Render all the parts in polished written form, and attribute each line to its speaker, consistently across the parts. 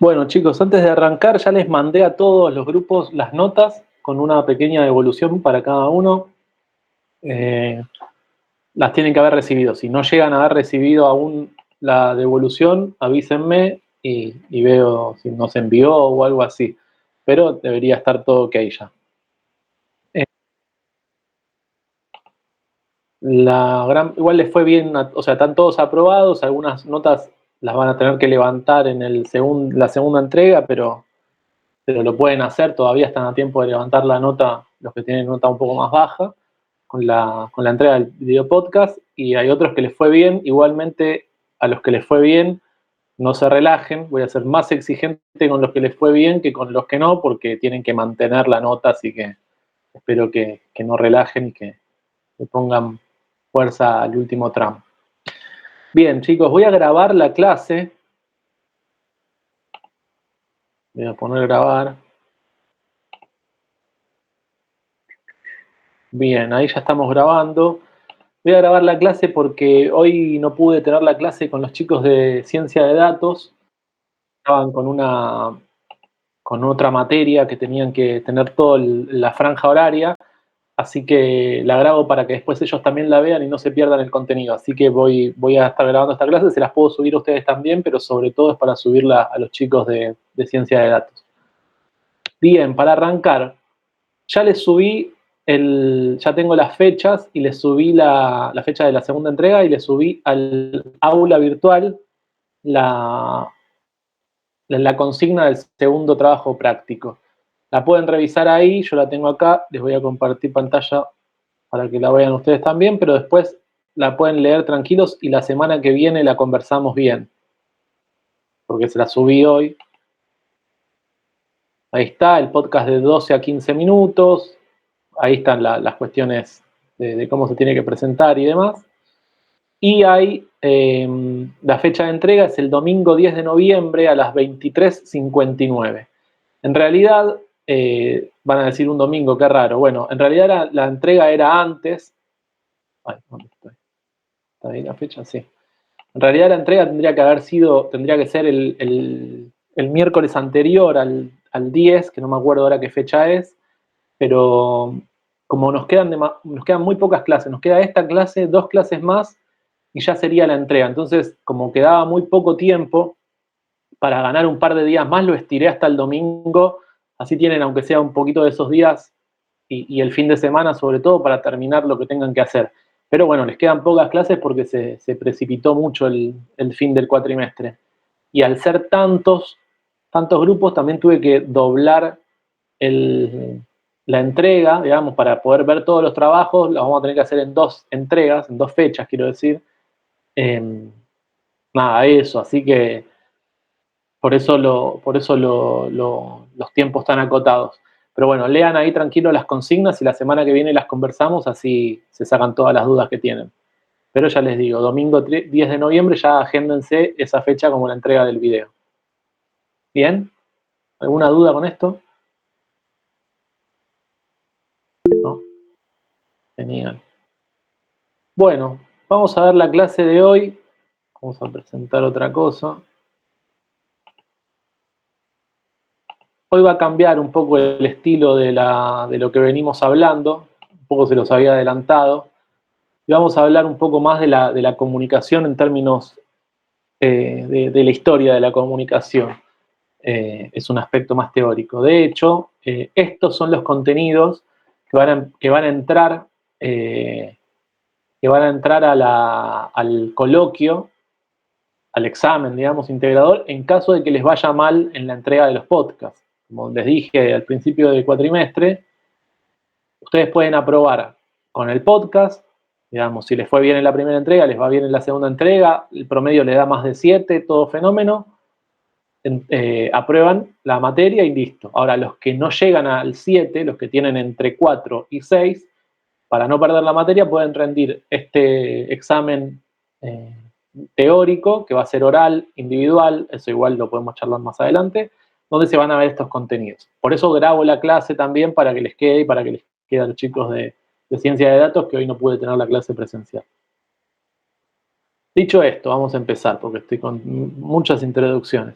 Speaker 1: Bueno, chicos, antes de arrancar ya les mandé a todos los grupos las notas con una pequeña devolución para cada uno. Eh, las tienen que haber recibido. Si no llegan a haber recibido aún la devolución, avísenme y veo si nos envió o algo así. Pero debería estar todo ok ya. Eh, igual les fue bien, o sea, están todos aprobados. Algunas notas las van a tener que levantar en la segunda entrega, pero lo pueden hacer, todavía están a tiempo de levantar la nota, los que tienen nota un poco más baja, con la entrega del video podcast, y hay otros que les fue bien. Igualmente, a los que les fue bien, no se relajen, voy a ser más exigente con los que les fue bien que con los que no, porque tienen que mantener la nota, así que espero que no relajen y que le pongan fuerza al último tramo. Bien, chicos, voy a grabar la clase. Voy a poner grabar. Bien, ahí ya estamos grabando. Voy a grabar la clase porque hoy no pude tener la clase con los chicos de ciencia de datos. Estaban con otra materia que tenían que tener toda la franja horaria, así que la grabo para que después ellos también la vean y no se pierdan el contenido. Así que voy a estar grabando esta clase, se las puedo subir a ustedes también, pero sobre todo es para subirla a los chicos de ciencia de datos. Bien, para arrancar, ya les subí ya tengo las fechas y les subí la fecha de la segunda entrega y les subí al aula virtual la consigna del segundo trabajo práctico. La pueden revisar ahí, yo la tengo acá, les voy a compartir pantalla para que la vean ustedes también, pero después la pueden leer tranquilos y la semana que viene la conversamos bien, porque se la subí hoy. Ahí está, el podcast de 12 a 15 minutos, ahí están las cuestiones de cómo se tiene que presentar y demás. Y hay la fecha de entrega es el domingo 10 de noviembre a las 23:59. En realidad, van a decir un domingo, qué raro. Bueno, en realidad la entrega era antes. Ay, ¿dónde estoy? ¿Está ahí la fecha? Sí. En realidad la entrega tendría que ser el miércoles anterior al 10, que no me acuerdo ahora qué fecha es, pero como nos quedan muy pocas clases, nos queda esta clase, 2 clases más y ya sería la entrega. Entonces, como quedaba muy poco tiempo para ganar un par de días más, lo estiré hasta el domingo, así tienen aunque sea un poquito de esos días y el fin de semana sobre todo para terminar lo que tengan que hacer. Pero bueno, les quedan pocas clases porque se precipitó mucho el fin del cuatrimestre. Y al ser tantos grupos, también tuve que doblar la entrega, digamos, para poder ver todos los trabajos, los vamos a tener que hacer en 2 entregas, en 2 fechas, quiero decir. Nada, eso, así que los tiempos están acotados. Pero bueno, lean ahí tranquilo las consignas y la semana que viene las conversamos, así se sacan todas las dudas que tienen. Pero ya les digo, domingo 10 de noviembre ya agéndense esa fecha como la entrega del video. ¿Bien? ¿Alguna duda con esto? ¿No? Genial. Bueno, vamos a ver la clase de hoy. Vamos a presentar otra cosa. Hoy va a cambiar un poco el estilo de lo que venimos hablando, un poco se los había adelantado, y vamos a hablar un poco más de la comunicación en términos de la historia de la comunicación. Es un aspecto más teórico. De hecho, estos son los contenidos que van a entrar, al coloquio, al examen, digamos, integrador, en caso de que les vaya mal en la entrega de los podcasts. Como les dije al principio del cuatrimestre, ustedes pueden aprobar con el podcast, digamos, si les fue bien en la primera entrega, les va bien en la segunda entrega, el promedio le da más de 7, todo fenómeno, aprueban la materia y listo. Ahora, los que no llegan al 7, los que tienen entre 4 y 6, para no perder la materia, pueden rendir este examen teórico, que va a ser oral, individual, eso igual lo podemos charlar más adelante, donde se van a ver estos contenidos. Por eso grabo la clase también para que les quede y para que les quede a los chicos de ciencia de datos que hoy no pude tener la clase presencial. Dicho esto, vamos a empezar porque estoy con muchas introducciones.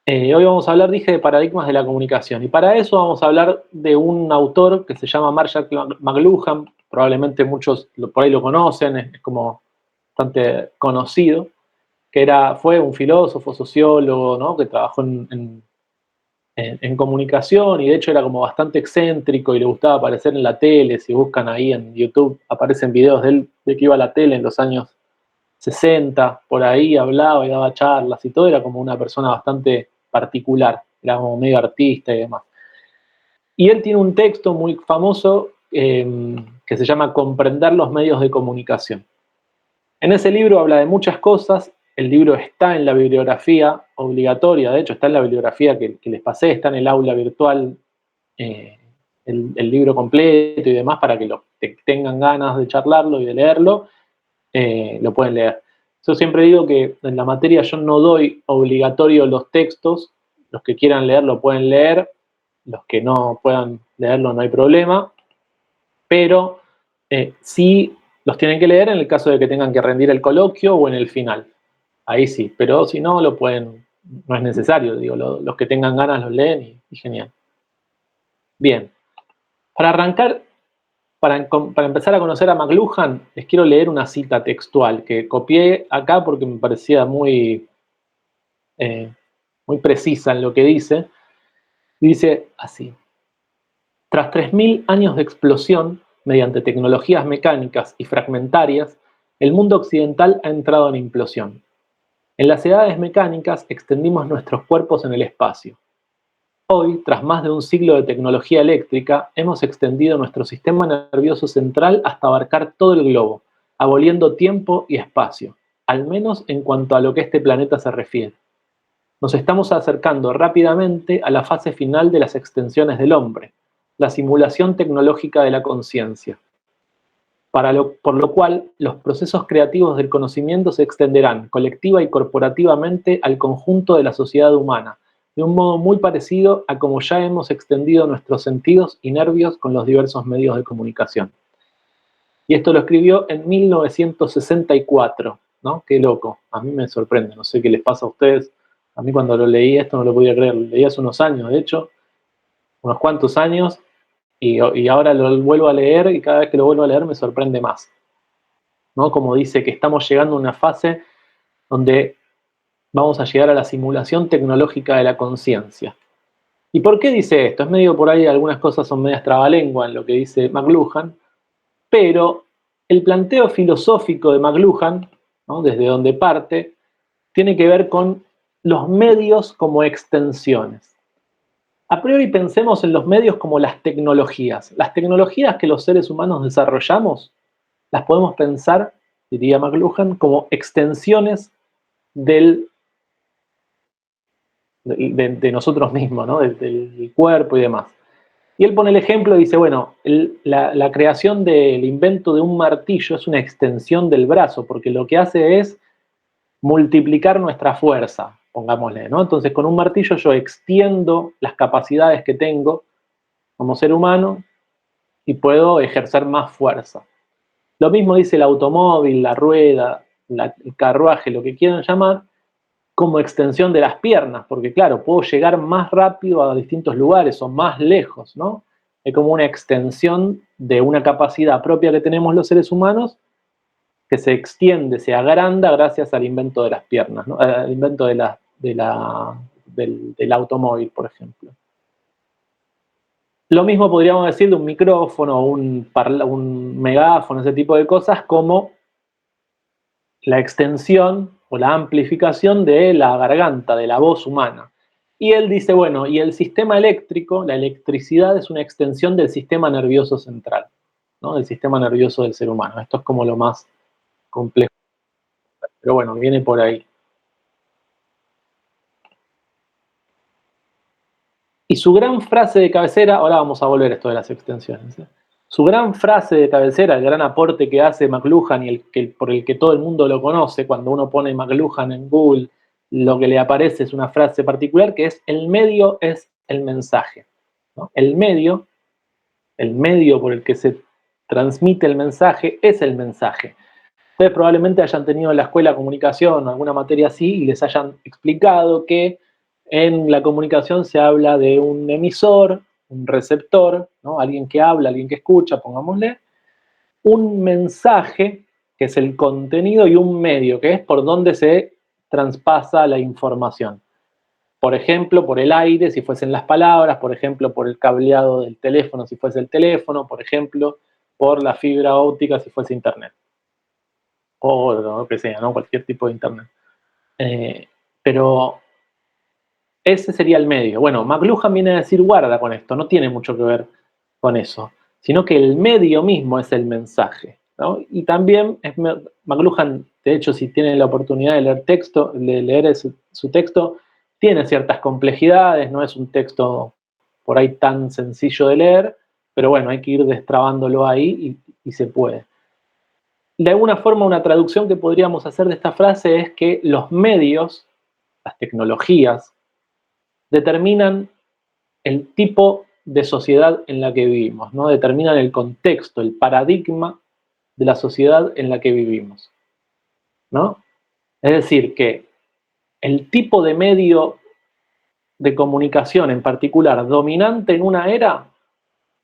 Speaker 1: Hoy vamos a hablar, dije, de paradigmas de la comunicación. Y para eso vamos a hablar de un autor que se llama Marshall McLuhan. Probablemente muchos por ahí lo conocen, es como bastante conocido, que fue un filósofo, sociólogo, ¿no? Que trabajó en comunicación y de hecho era como bastante excéntrico y le gustaba aparecer en la tele. Si buscan ahí en YouTube, aparecen videos de él de que iba a la tele en los años 60, por ahí hablaba y daba charlas y todo. Era como una persona bastante particular, era como medio artista y demás. Y él tiene un texto muy famoso que se llama Comprender los medios de comunicación. En ese libro habla de muchas cosas. El libro está en la bibliografía obligatoria, de hecho está en la bibliografía que les pasé, está en el aula virtual, eh, el libro completo y demás, para que tengan ganas de charlarlo y de leerlo, lo pueden leer. Yo siempre digo que en la materia yo no doy obligatorio los textos, los que quieran leer lo pueden leer, los que no puedan leerlo no hay problema, pero sí los tienen que leer en el caso de que tengan que rendir el coloquio o en el final. Ahí sí, pero si no, lo pueden, no es necesario, digo, los que tengan ganas los leen y genial. Bien, para arrancar, para empezar a conocer a McLuhan, les quiero leer una cita textual que copié acá porque me parecía eh, muy precisa en lo que dice. Dice así: tras 3000 años de explosión, mediante tecnologías mecánicas y fragmentarias, el mundo occidental ha entrado en implosión. En las edades mecánicas extendimos nuestros cuerpos en el espacio. Hoy, tras más de un siglo de tecnología eléctrica, hemos extendido nuestro sistema nervioso central hasta abarcar todo el globo, aboliendo tiempo y espacio, al menos en cuanto a lo que este planeta se refiere. Nos estamos acercando rápidamente a la fase final de las extensiones del hombre, la simulación tecnológica de la conciencia, por lo cual los procesos creativos del conocimiento se extenderán colectiva y corporativamente al conjunto de la sociedad humana, de un modo muy parecido a como ya hemos extendido nuestros sentidos y nervios con los diversos medios de comunicación. Y esto lo escribió en 1964, ¿no? Qué loco, a mí me sorprende, no sé qué les pasa a ustedes. A mí cuando lo leí esto no lo podía creer, lo leí hace unos años, de hecho, unos cuantos años, y ahora lo vuelvo a leer y cada vez que lo vuelvo a leer me sorprende más, ¿no? Como dice que estamos llegando a una fase donde vamos a llegar a la simulación tecnológica de la conciencia. ¿Y por qué dice esto? Es medio por ahí, algunas cosas son medias trabalengua en lo que dice McLuhan, pero el planteo filosófico de McLuhan, ¿no? Desde donde parte, tiene que ver con los medios como extensiones. A priori pensemos en los medios como las tecnologías. Las tecnologías que los seres humanos desarrollamos las podemos pensar, diría McLuhan, como extensiones del, de nosotros mismos, ¿no? del cuerpo y demás. Y él pone el ejemplo y dice, bueno, la creación del invento de un martillo es una extensión del brazo, porque lo que hace es multiplicar nuestra fuerza, pongámosle, ¿no? Entonces con un martillo yo extiendo las capacidades que tengo como ser humano y puedo ejercer más fuerza. Lo mismo dice el automóvil, la rueda, el carruaje, lo que quieran llamar, como extensión de las piernas, porque claro, puedo llegar más rápido a distintos lugares o más lejos, ¿no? Es como una extensión de una capacidad propia que tenemos los seres humanos que se extiende, se agranda gracias al invento de las piernas, ¿no? Al invento del automóvil, por ejemplo. Lo mismo podríamos decir de un micrófono, un megáfono, ese tipo de cosas, como la extensión o la amplificación de la garganta, de la voz humana. Y él dice, bueno, y el sistema eléctrico, la electricidad es una extensión del sistema nervioso central, ¿no? Del sistema nervioso del ser humano. Esto es como lo más complejo, pero bueno, viene por ahí. Y su gran frase de cabecera, ahora vamos a volver a esto de las extensiones, ¿eh? Su gran frase de cabecera, el gran aporte que hace McLuhan y por el que todo el mundo lo conoce, cuando uno pone McLuhan en Google, lo que le aparece es una frase particular que es: el medio es el mensaje, ¿no? El medio por el que se transmite el mensaje es el mensaje. Ustedes probablemente hayan tenido en la escuela comunicación o alguna materia así y les hayan explicado que En la comunicación se habla de un emisor, un receptor, ¿no? Alguien que habla, alguien que escucha, pongámosle, un mensaje, que es el contenido, y un medio, que es por donde se traspasa la información. Por ejemplo, por el aire, si fuesen las palabras, por ejemplo, por el cableado del teléfono, si fuese el teléfono, por ejemplo, por la fibra óptica, si fuese internet. O lo que sea, ¿no? Cualquier tipo de internet. Pero ese sería el medio. Bueno, McLuhan viene a decir, guarda con esto, no tiene mucho que ver con eso, sino que el medio mismo es el mensaje, ¿no? Y también McLuhan, de hecho, si tienen la oportunidad de leer texto, de leer su texto, tiene ciertas complejidades, no es un texto por ahí tan sencillo de leer, pero bueno, hay que ir destrabándolo ahí y se puede. De alguna forma, una traducción que podríamos hacer de esta frase es que los medios, las tecnologías, determinan el tipo de sociedad en la que vivimos, ¿no? Determinan el contexto, el paradigma de la sociedad en la que vivimos, ¿no? Es decir, que el tipo de medio de comunicación en particular dominante en una era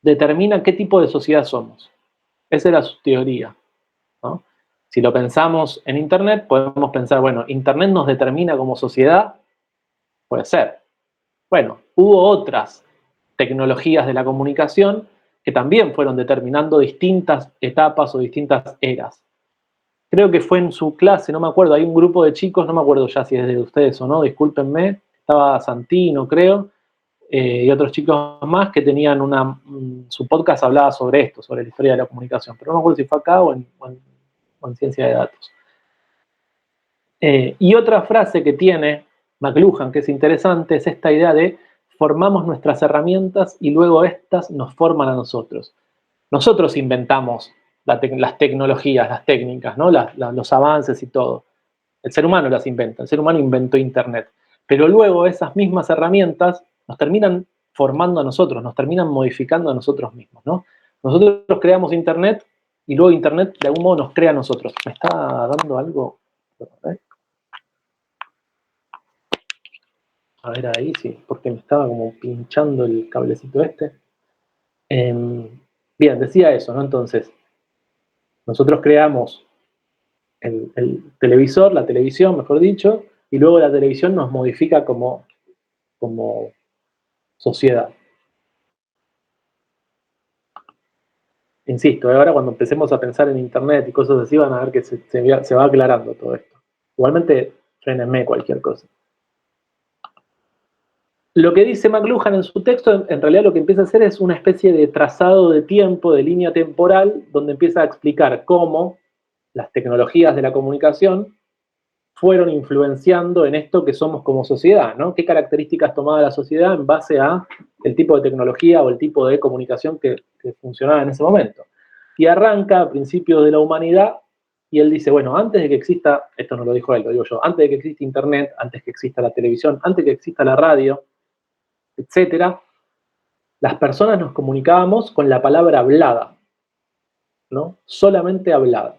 Speaker 1: determina qué tipo de sociedad somos. Esa era su teoría, ¿no? Si lo pensamos en Internet, podemos pensar, bueno, Internet nos determina como sociedad, puede ser. Bueno, hubo otras tecnologías de la comunicación que también fueron determinando distintas etapas o distintas eras. Creo que fue en su clase, no me acuerdo, hay un grupo de chicos, no me acuerdo ya si es de ustedes o no, discúlpenme, estaba Santino, creo, y otros chicos más que tenían su podcast hablaba sobre esto, sobre la historia de la comunicación, pero no me acuerdo si fue acá o en ciencia de datos. Y otra frase que tiene McLuhan, que es interesante, es esta idea de formamos nuestras herramientas y luego estas nos forman a nosotros. Nosotros inventamos las tecnologías, las técnicas, ¿no? Los avances y todo. El ser humano las inventa, el ser humano inventó Internet. Pero luego esas mismas herramientas nos terminan formando a nosotros, nos terminan modificando a nosotros mismos, ¿no? Nosotros creamos Internet y luego Internet de algún modo nos crea a nosotros. ¿Me está dando algo? A ver ahí, sí, porque me estaba como pinchando el cablecito este. Bien, decía eso, ¿no? Entonces, nosotros creamos el televisor, la televisión, mejor dicho, y luego la televisión nos modifica como sociedad. Insisto, ahora cuando empecemos a pensar en Internet y cosas así, van a ver que se va aclarando todo esto. Igualmente, frénenme cualquier cosa. Lo que dice McLuhan en su texto, en realidad lo que empieza a hacer es una especie de trazado de tiempo, de línea temporal, donde empieza a explicar cómo las tecnologías de la comunicación fueron influenciando en esto que somos como sociedad, ¿no? ¿Qué características tomaba la sociedad en base a el tipo de tecnología o el tipo de comunicación que funcionaba en ese momento? Y arranca a principios de la humanidad y él dice, bueno, antes de que exista, esto no lo dijo él, lo digo yo, antes de que exista Internet, antes de que exista la televisión, antes de que exista la radio, etcétera, las personas nos comunicábamos con la palabra hablada, ¿no? Solamente hablada.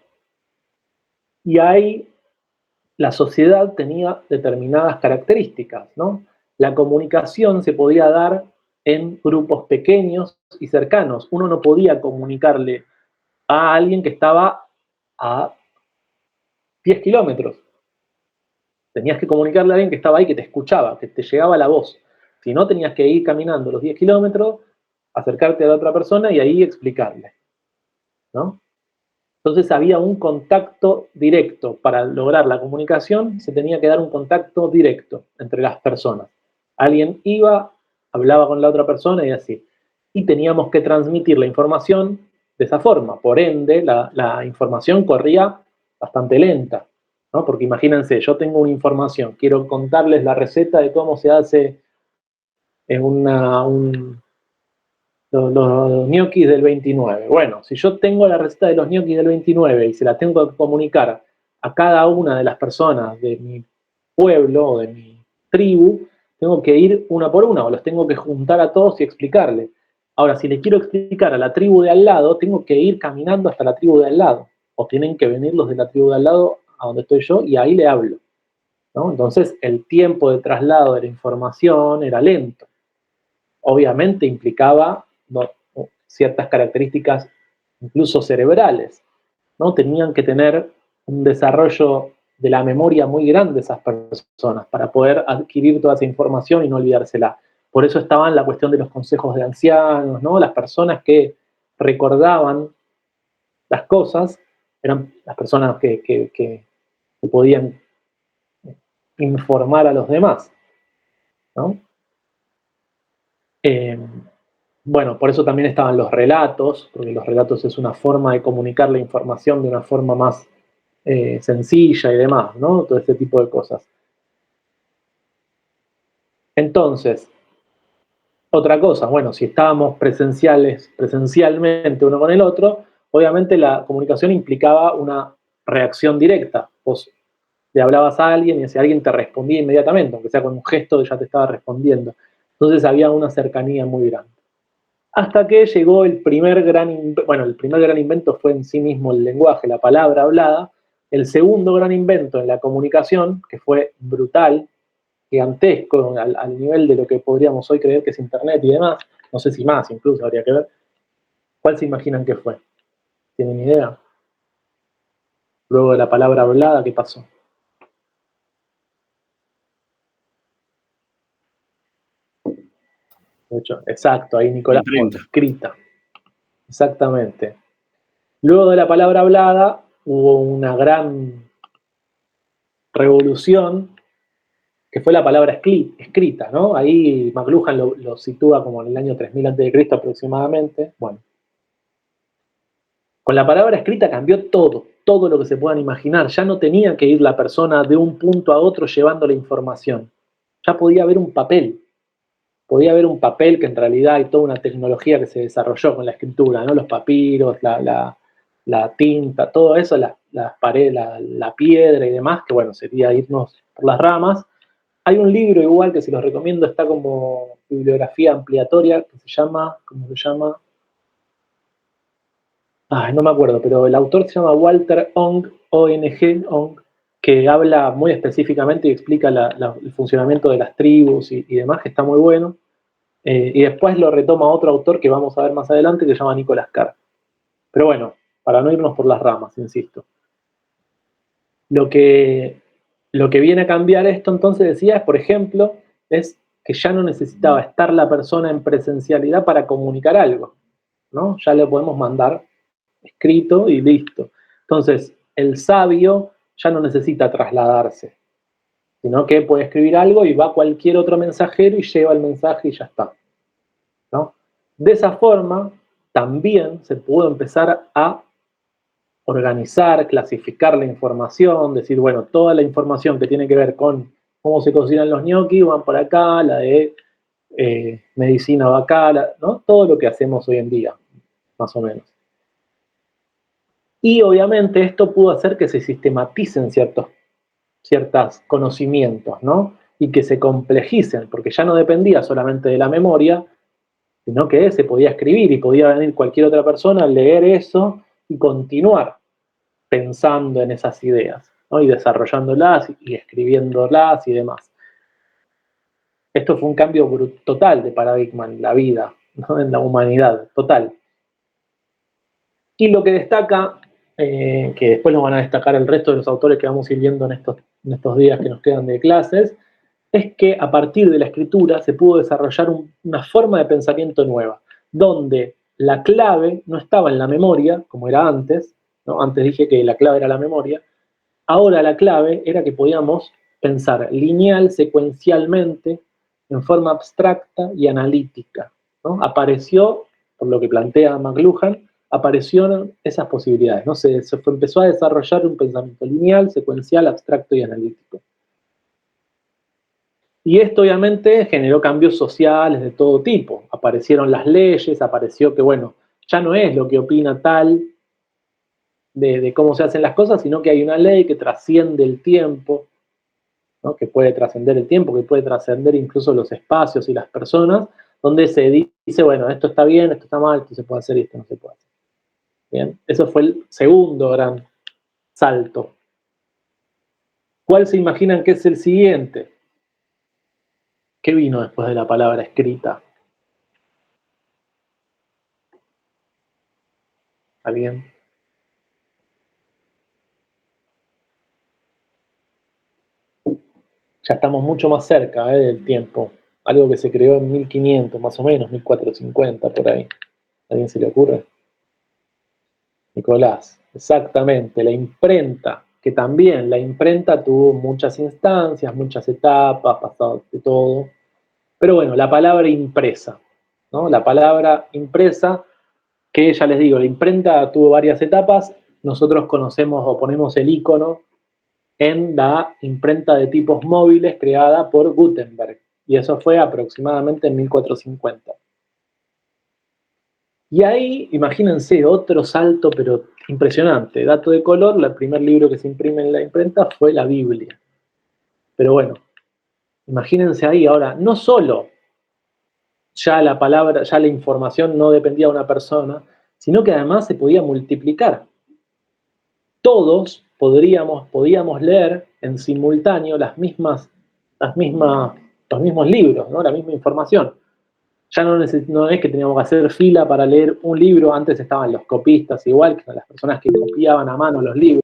Speaker 1: Y ahí la sociedad tenía determinadas características, ¿no? La comunicación se podía dar en grupos pequeños y cercanos. Uno no podía comunicarle a alguien que estaba a 10 kilómetros. Tenías que comunicarle a alguien que estaba ahí, que te escuchaba, que te llegaba la voz. Si no, tenías que ir caminando los 10 kilómetros, acercarte a la otra persona y ahí explicarle, ¿no? Entonces había un contacto directo. Para lograr la comunicación se tenía que dar un contacto directo entre las personas. Alguien iba, hablaba con la otra persona y así. Y teníamos que transmitir la información de esa forma. Por ende, la información corría bastante lenta, ¿no? Porque imagínense, yo tengo una información, quiero contarles la receta de cómo se hace los ñoquis del 29. Bueno, si yo tengo la receta de los ñoquis del 29 y se la tengo que comunicar a cada una de las personas de mi pueblo o de mi tribu, tengo que ir una por una o los tengo que juntar a todos y explicarles. Ahora, si le quiero explicar a la tribu de al lado, tengo que ir caminando hasta la tribu de al lado. O tienen que venir los de la tribu de al lado a donde estoy yo y ahí le hablo, ¿no? Entonces, el tiempo de traslado de la información era lento. Obviamente implicaba, ¿no?, ciertas características incluso cerebrales, ¿no? Tenían que tener un desarrollo de la memoria muy grande esas personas para poder adquirir toda esa información y no olvidársela. Por eso estaba en la cuestión de los consejos de ancianos, ¿no? Las personas que recordaban las cosas eran las personas que podían informar a los demás, ¿no? Bueno, por eso también estaban los relatos, porque los relatos es una forma de comunicar la información de una forma más sencilla y demás, ¿no? Todo este tipo de cosas. Entonces, otra cosa, bueno, si estábamos presencialmente uno con el otro, obviamente la comunicación implicaba una reacción directa. Vos le hablabas a alguien y ese alguien te respondía inmediatamente, aunque sea con un gesto ya te estaba respondiendo. Entonces había una cercanía muy grande. Hasta que llegó el primer gran invento, bueno, el primer gran invento fue en sí mismo el lenguaje, la palabra hablada. El segundo gran invento en la comunicación, que fue brutal, gigantesco, al nivel de lo que podríamos hoy creer que es Internet y demás, no sé si más incluso habría que ver. ¿Cuál se imaginan que fue? ¿Tienen idea? Luego de la palabra hablada, ¿qué pasó? De hecho, exacto, ahí Nicolás Ford, escrita. Exactamente. Luego de la palabra hablada hubo una gran revolución que fue la palabra escrita, ¿no? Ahí McLuhan lo sitúa como en el año 3000 a.C. aproximadamente. Bueno, con la palabra escrita cambió todo lo que se puedan imaginar. Ya no tenía que ir la persona de un punto a otro llevando la información. Ya podía haber un papel. Podía haber un papel que en realidad hay toda una tecnología que se desarrolló con la escritura, ¿no? Los papiros, la tinta, todo eso, las paredes, la piedra y demás, que bueno, sería irnos por las ramas. Hay un libro igual que se los recomiendo, está como bibliografía ampliatoria, que se llama, ¿cómo se llama? No me acuerdo, pero el autor se llama Walter Ong, O-N-G, Ong, que habla muy específicamente y explica el funcionamiento de las tribus y demás, que está muy bueno. Y después lo retoma otro autor que vamos a ver más adelante, que se llama Nicholas Carr. Pero bueno, para no irnos por las ramas, insisto. Lo que, lo que viene a cambiar esto, entonces decía, es, por ejemplo, es que ya no necesitaba estar la persona en presencialidad para comunicar algo, ¿no? Ya le podemos mandar escrito y listo. Entonces, el sabio ya no necesita trasladarse, sino que puede escribir algo y va cualquier otro mensajero y lleva el mensaje y ya está, ¿no? De esa forma, también se pudo empezar a organizar, clasificar la información, decir, bueno, toda la información que tiene que ver con cómo se cocinan los ñoquis van por acá, la de medicina va acá, ¿no? Todo lo que hacemos hoy en día, más o menos. Y obviamente esto pudo hacer que se sistematicen ciertos conocimientos, ¿no? Y que se complejicen, porque ya no dependía solamente de la memoria, sino que se podía escribir y podía venir cualquier otra persona a leer eso y continuar pensando en esas ideas, ¿no? Y desarrollándolas y escribiéndolas y demás. Esto fue un cambio total de paradigma en la vida, ¿no? En la humanidad, total. Y lo que destaca, que después lo van a destacar el resto de los autores que vamos a ir viendo en estos días que nos quedan de clases, es que a partir de la escritura se pudo desarrollar una forma de pensamiento nueva, donde la clave no estaba en la memoria, como era antes, ¿no? Antes dije que la clave era la memoria, ahora la clave era que podíamos pensar lineal, secuencialmente, en forma abstracta y analítica, ¿no? Apareció, por lo que plantea McLuhan, aparecieron esas posibilidades, ¿no? Empezó a desarrollar un pensamiento lineal, secuencial, abstracto y analítico. Y esto obviamente generó cambios sociales de todo tipo. Aparecieron las leyes, apareció que, bueno, ya no es lo que opina tal de cómo se hacen las cosas, sino que hay una ley que trasciende el tiempo, ¿no? Que puede trascender el tiempo, que puede trascender incluso los espacios y las personas, donde se dice, bueno, esto está bien, esto está mal, esto se puede hacer y esto no se puede hacer. Bien, eso fue el segundo gran salto. ¿Cuál se imaginan que es el siguiente? ¿Qué vino después de la palabra escrita? ¿Alguien? Ya estamos mucho más cerca del tiempo. Algo que se creó en 1500, más o menos, 1450, por ahí. ¿A alguien se le ocurre? Nicolás, exactamente, la imprenta, que también la imprenta tuvo muchas instancias, muchas etapas, pasado de todo. Pero bueno, la palabra impresa, ¿no? La palabra impresa, que ya les digo, la imprenta tuvo varias etapas. Nosotros conocemos o ponemos el icono en la imprenta de tipos móviles creada por Gutenberg. Y eso fue aproximadamente en 1450. Y ahí, imagínense, otro salto, pero impresionante. Dato de color, el primer libro que se imprime en la imprenta fue la Biblia. Pero bueno, imagínense ahí ahora, no solo ya la palabra, ya la información no dependía de una persona, sino que además se podía multiplicar. Todos podíamos leer en simultáneo los mismos libros, ¿no? La misma información. Ya no es que teníamos que hacer fila para leer un libro, antes estaban los copistas igual, que eran las personas que copiaban a mano los libros,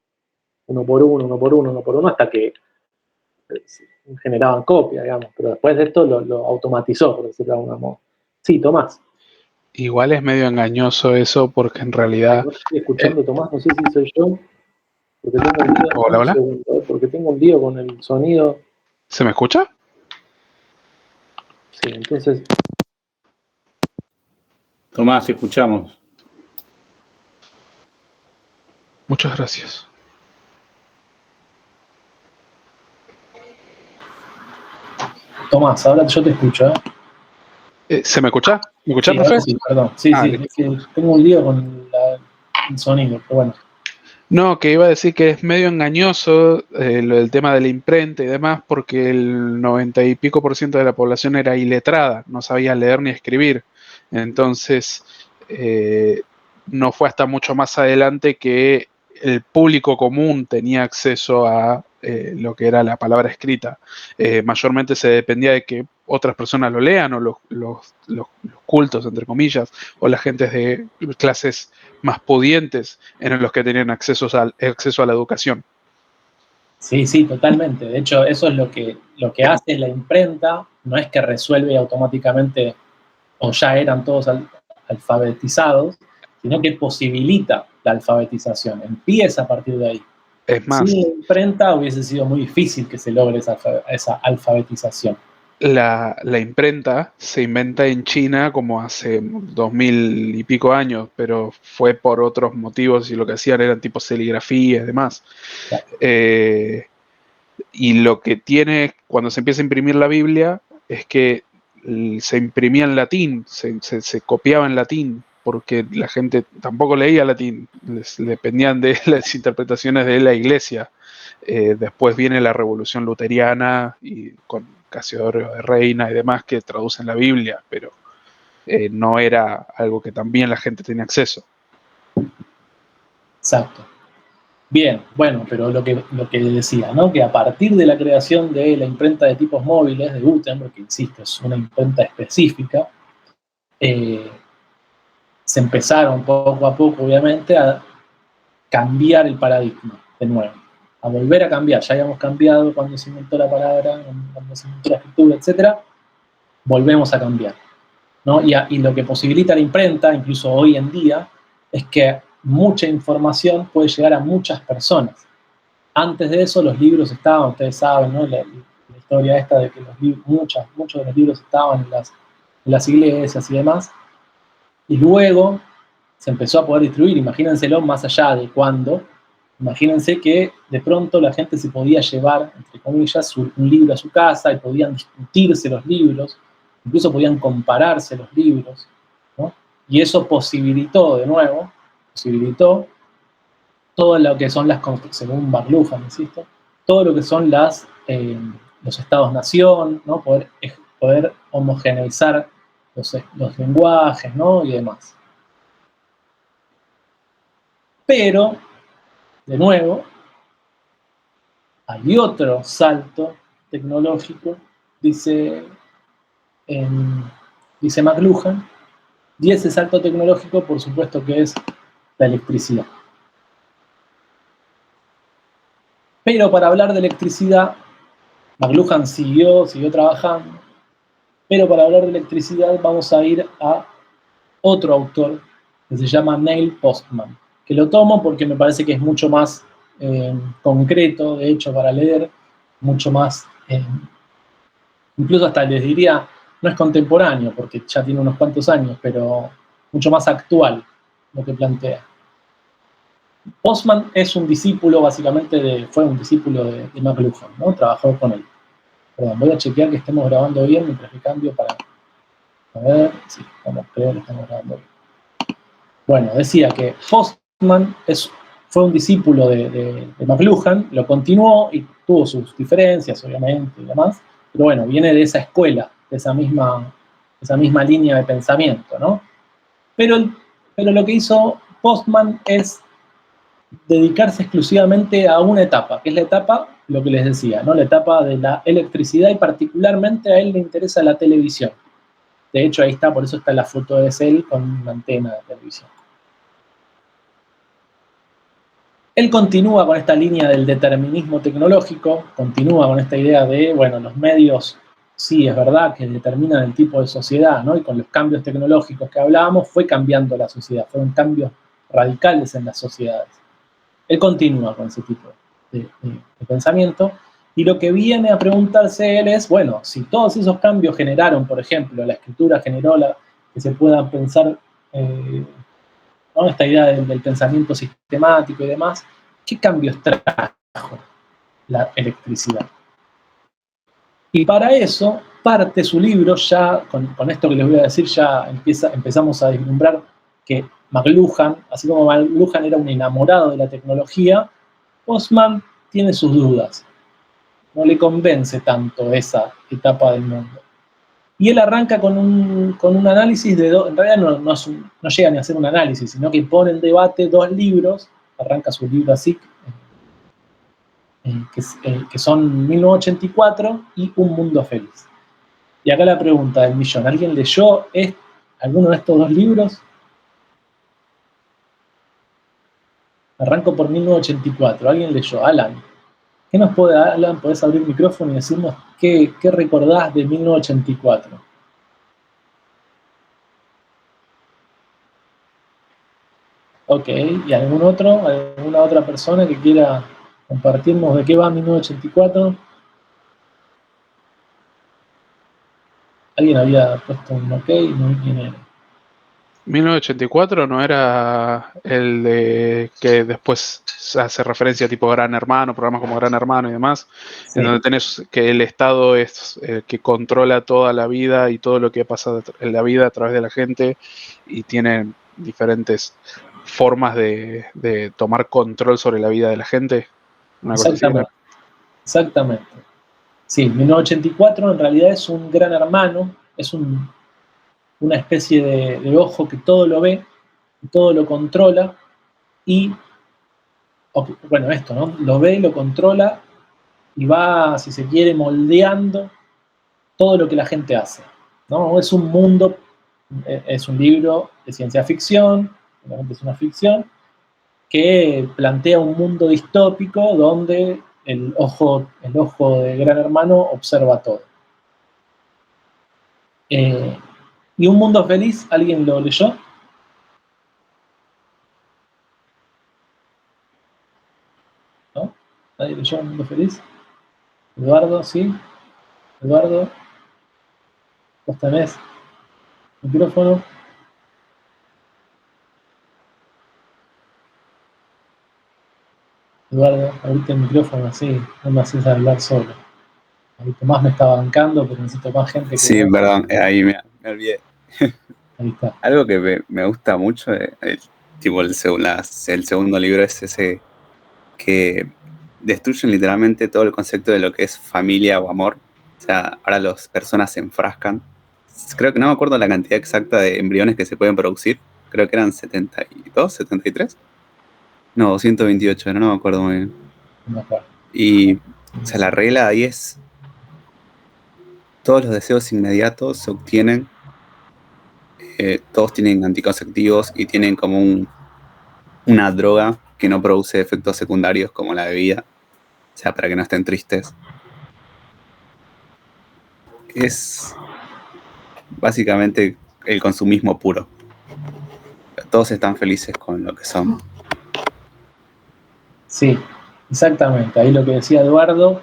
Speaker 1: uno por uno, uno por uno, uno por uno, hasta que generaban copia, digamos. Pero después de esto lo automatizó, por decirlo de alguna modo. Sí, Tomás.
Speaker 2: Igual es medio engañoso eso, porque en realidad...
Speaker 1: No estoy escuchando, Tomás, no sé si soy yo, porque tengo un lío,
Speaker 2: Hola, hola.
Speaker 1: porque tengo un lío con el sonido.
Speaker 2: ¿Se me escucha?
Speaker 1: Sí, entonces...
Speaker 3: Tomás, escuchamos.
Speaker 2: Muchas gracias.
Speaker 1: Tomás, ahora yo te escucho, ¿eh?
Speaker 2: ¿Se me escucha? ¿Me escucha,
Speaker 1: Sí,
Speaker 2: profe?
Speaker 1: sí, perdón. Sí,
Speaker 2: Listo.
Speaker 1: sí, tengo un lío con el sonido, pero bueno.
Speaker 2: No, que iba a decir que es medio engañoso lo del tema de la imprenta y demás, porque el 90 y pico por ciento de la población era iletrada, no sabía leer ni escribir. Entonces, no fue hasta mucho más adelante que el público común tenía acceso a lo que era la palabra escrita. Mayormente se dependía de que otras personas lo lean, o los cultos, entre comillas, o las gentes de clases más pudientes en los que tenían acceso a la educación.
Speaker 1: Sí, totalmente. De hecho, eso es lo que hace la imprenta, no es que resuelve automáticamente o ya eran todos alfabetizados, sino que posibilita la alfabetización, empieza a partir de ahí.
Speaker 2: Es más,
Speaker 1: Sin la imprenta hubiese sido muy difícil que se logre esa alfabetización.
Speaker 2: la imprenta se inventa en China como hace 2000 y pico años, pero fue por otros motivos y lo que hacían eran tipo serigrafía y demás.
Speaker 1: Claro.
Speaker 2: Y lo que tiene cuando se empieza a imprimir la Biblia es que se imprimía en latín, se copiaba en latín, porque la gente tampoco leía latín, dependían de las interpretaciones de la iglesia. Después viene la Revolución Luteriana y con Casiodoro de Reina y demás que traducen la Biblia, pero no era algo que también la gente tenía acceso.
Speaker 1: Exacto. Bien, bueno, pero lo que decía, ¿no? Que a partir de la creación de la imprenta de tipos móviles de Gutenberg, que insisto, es una imprenta específica, se empezaron poco a poco, obviamente, a cambiar el paradigma de nuevo, a volver a cambiar. Ya habíamos cambiado cuando se inventó la palabra, cuando se inventó la escritura, etc. Volvemos a cambiar, ¿no? Y lo que posibilita la imprenta, incluso hoy en día, es que mucha información puede llegar a muchas personas. Antes de eso los libros estaban, ustedes saben, ¿no? La historia esta de que muchos de los libros estaban en las iglesias y demás, y luego se empezó a poder distribuir. Imagínenselo más allá de cuándo. Imagínense que de pronto la gente se podía llevar, entre comillas, un libro a su casa y podían discutirse los libros, incluso podían compararse los libros, ¿no? Y eso posibilitó, de nuevo, todo lo que son según Barluja, insisto, todo lo que son los estados-nación, ¿no? Poder homogeneizar los lenguajes, ¿no? Y demás. Pero, de nuevo, hay otro salto tecnológico, dice McLuhan, y ese salto tecnológico, por supuesto, que es la electricidad. Pero para hablar de electricidad, McLuhan siguió trabajando, pero para hablar de electricidad vamos a ir a otro autor que se llama Neil Postman, que lo tomo porque me parece que es mucho más concreto, de hecho, para leer, mucho más, incluso hasta les diría, no es contemporáneo, porque ya tiene unos cuantos años, pero mucho más actual lo que plantea. Postman es un discípulo, básicamente, fue un discípulo de McLuhan, ¿no? Trabajó con él. Perdón, voy a chequear que estemos grabando bien mientras que cambio para... A ver, sí, creo que estamos grabando bien. Bueno, decía que Postman fue un discípulo de McLuhan, lo continuó y tuvo sus diferencias, obviamente, y demás, pero bueno, viene de esa escuela, de esa misma línea de pensamiento, ¿no? Pero lo que hizo Postman es dedicarse exclusivamente a una etapa, que es la etapa, lo que les decía, ¿no? La etapa de la electricidad, y particularmente a él le interesa la televisión. De hecho, ahí está, por eso está la foto de él con una antena de televisión. Él continúa con esta línea del determinismo tecnológico, continúa con esta idea de, bueno, los medios, sí, es verdad que determinan el tipo de sociedad, ¿no? Y con los cambios tecnológicos que hablábamos, fue cambiando la sociedad, fueron cambios radicales en las sociedades. Él continúa con ese tipo de pensamiento, y lo que viene a preguntarse él es, bueno, si todos esos cambios generaron, por ejemplo, la escritura generó que se pueda pensar, ¿no? Esta idea del pensamiento sistemático y demás, ¿qué cambios trajo la electricidad? Y para eso parte su libro, ya con esto que les voy a decir, ya empezamos a vislumbrar que McLuhan, así como McLuhan era un enamorado de la tecnología, Postman tiene sus dudas. No le convence tanto esa etapa del mundo. Y él arranca con un análisis en realidad no llega ni a hacer un análisis, sino que pone en debate dos libros, arranca su libro así, que son 1984 y Un Mundo Feliz. Y acá la pregunta del millón, ¿alguien leyó alguno de estos dos libros? Arranco por 1984, ¿alguien leyó? Alan. ¿Qué nos puede, Alan? ¿Podés abrir el micrófono y decirnos qué recordás de 1984? Ok, ¿y alguna otra persona que quiera compartirnos de qué va 1984? Alguien había puesto un ok, no vi quién era.
Speaker 2: 1984 no era el de que después hace referencia tipo Gran Hermano, programas como Gran Hermano y demás,
Speaker 1: Sí.
Speaker 2: en donde tenés que el Estado es el que controla toda la vida y todo lo que pasa en la vida a través de la gente, y tiene diferentes formas de tomar control sobre la vida de la gente. Una cosa así, ¿no?
Speaker 1: Exactamente. Sí, 1984 en realidad es un gran hermano, es una especie de ojo que todo lo ve, todo lo controla, y, bueno, esto, ¿no? Lo ve, lo controla, y va, si se quiere, moldeando todo lo que la gente hace, ¿no? Es un mundo, es un libro de ciencia ficción, obviamente es una ficción, que plantea un mundo distópico donde el ojo de Gran Hermano observa todo. ¿Y Un Mundo Feliz? ¿Alguien lo leyó? ¿No? ¿Nadie leyó Un Mundo Feliz? Eduardo, ¿sí? Eduardo, vos tenés micrófono. Eduardo, ahorita el micrófono así, no me haces hablar solo. Ahí Tomás me está bancando, pero necesito más gente que...
Speaker 3: Sí, perdón, ahí me olvidé.
Speaker 1: Ahí está.
Speaker 3: Algo que me gusta mucho, tipo el segundo libro es ese que destruyen literalmente todo el concepto de lo que es familia o amor. O sea, ahora las personas se enfrascan. Creo que no me acuerdo la cantidad exacta de embriones que se pueden producir. Creo que eran 72, 73. No, 228, no me acuerdo muy bien.
Speaker 1: No me acuerdo.
Speaker 3: Y O sea, la regla ahí es, todos los deseos inmediatos se obtienen, todos tienen anticonceptivos y tienen como una droga que no produce efectos secundarios como la bebida, o sea, para que no estén tristes. Es básicamente el consumismo puro. Todos están felices con lo que son.
Speaker 1: Sí, exactamente. Ahí lo que decía Eduardo,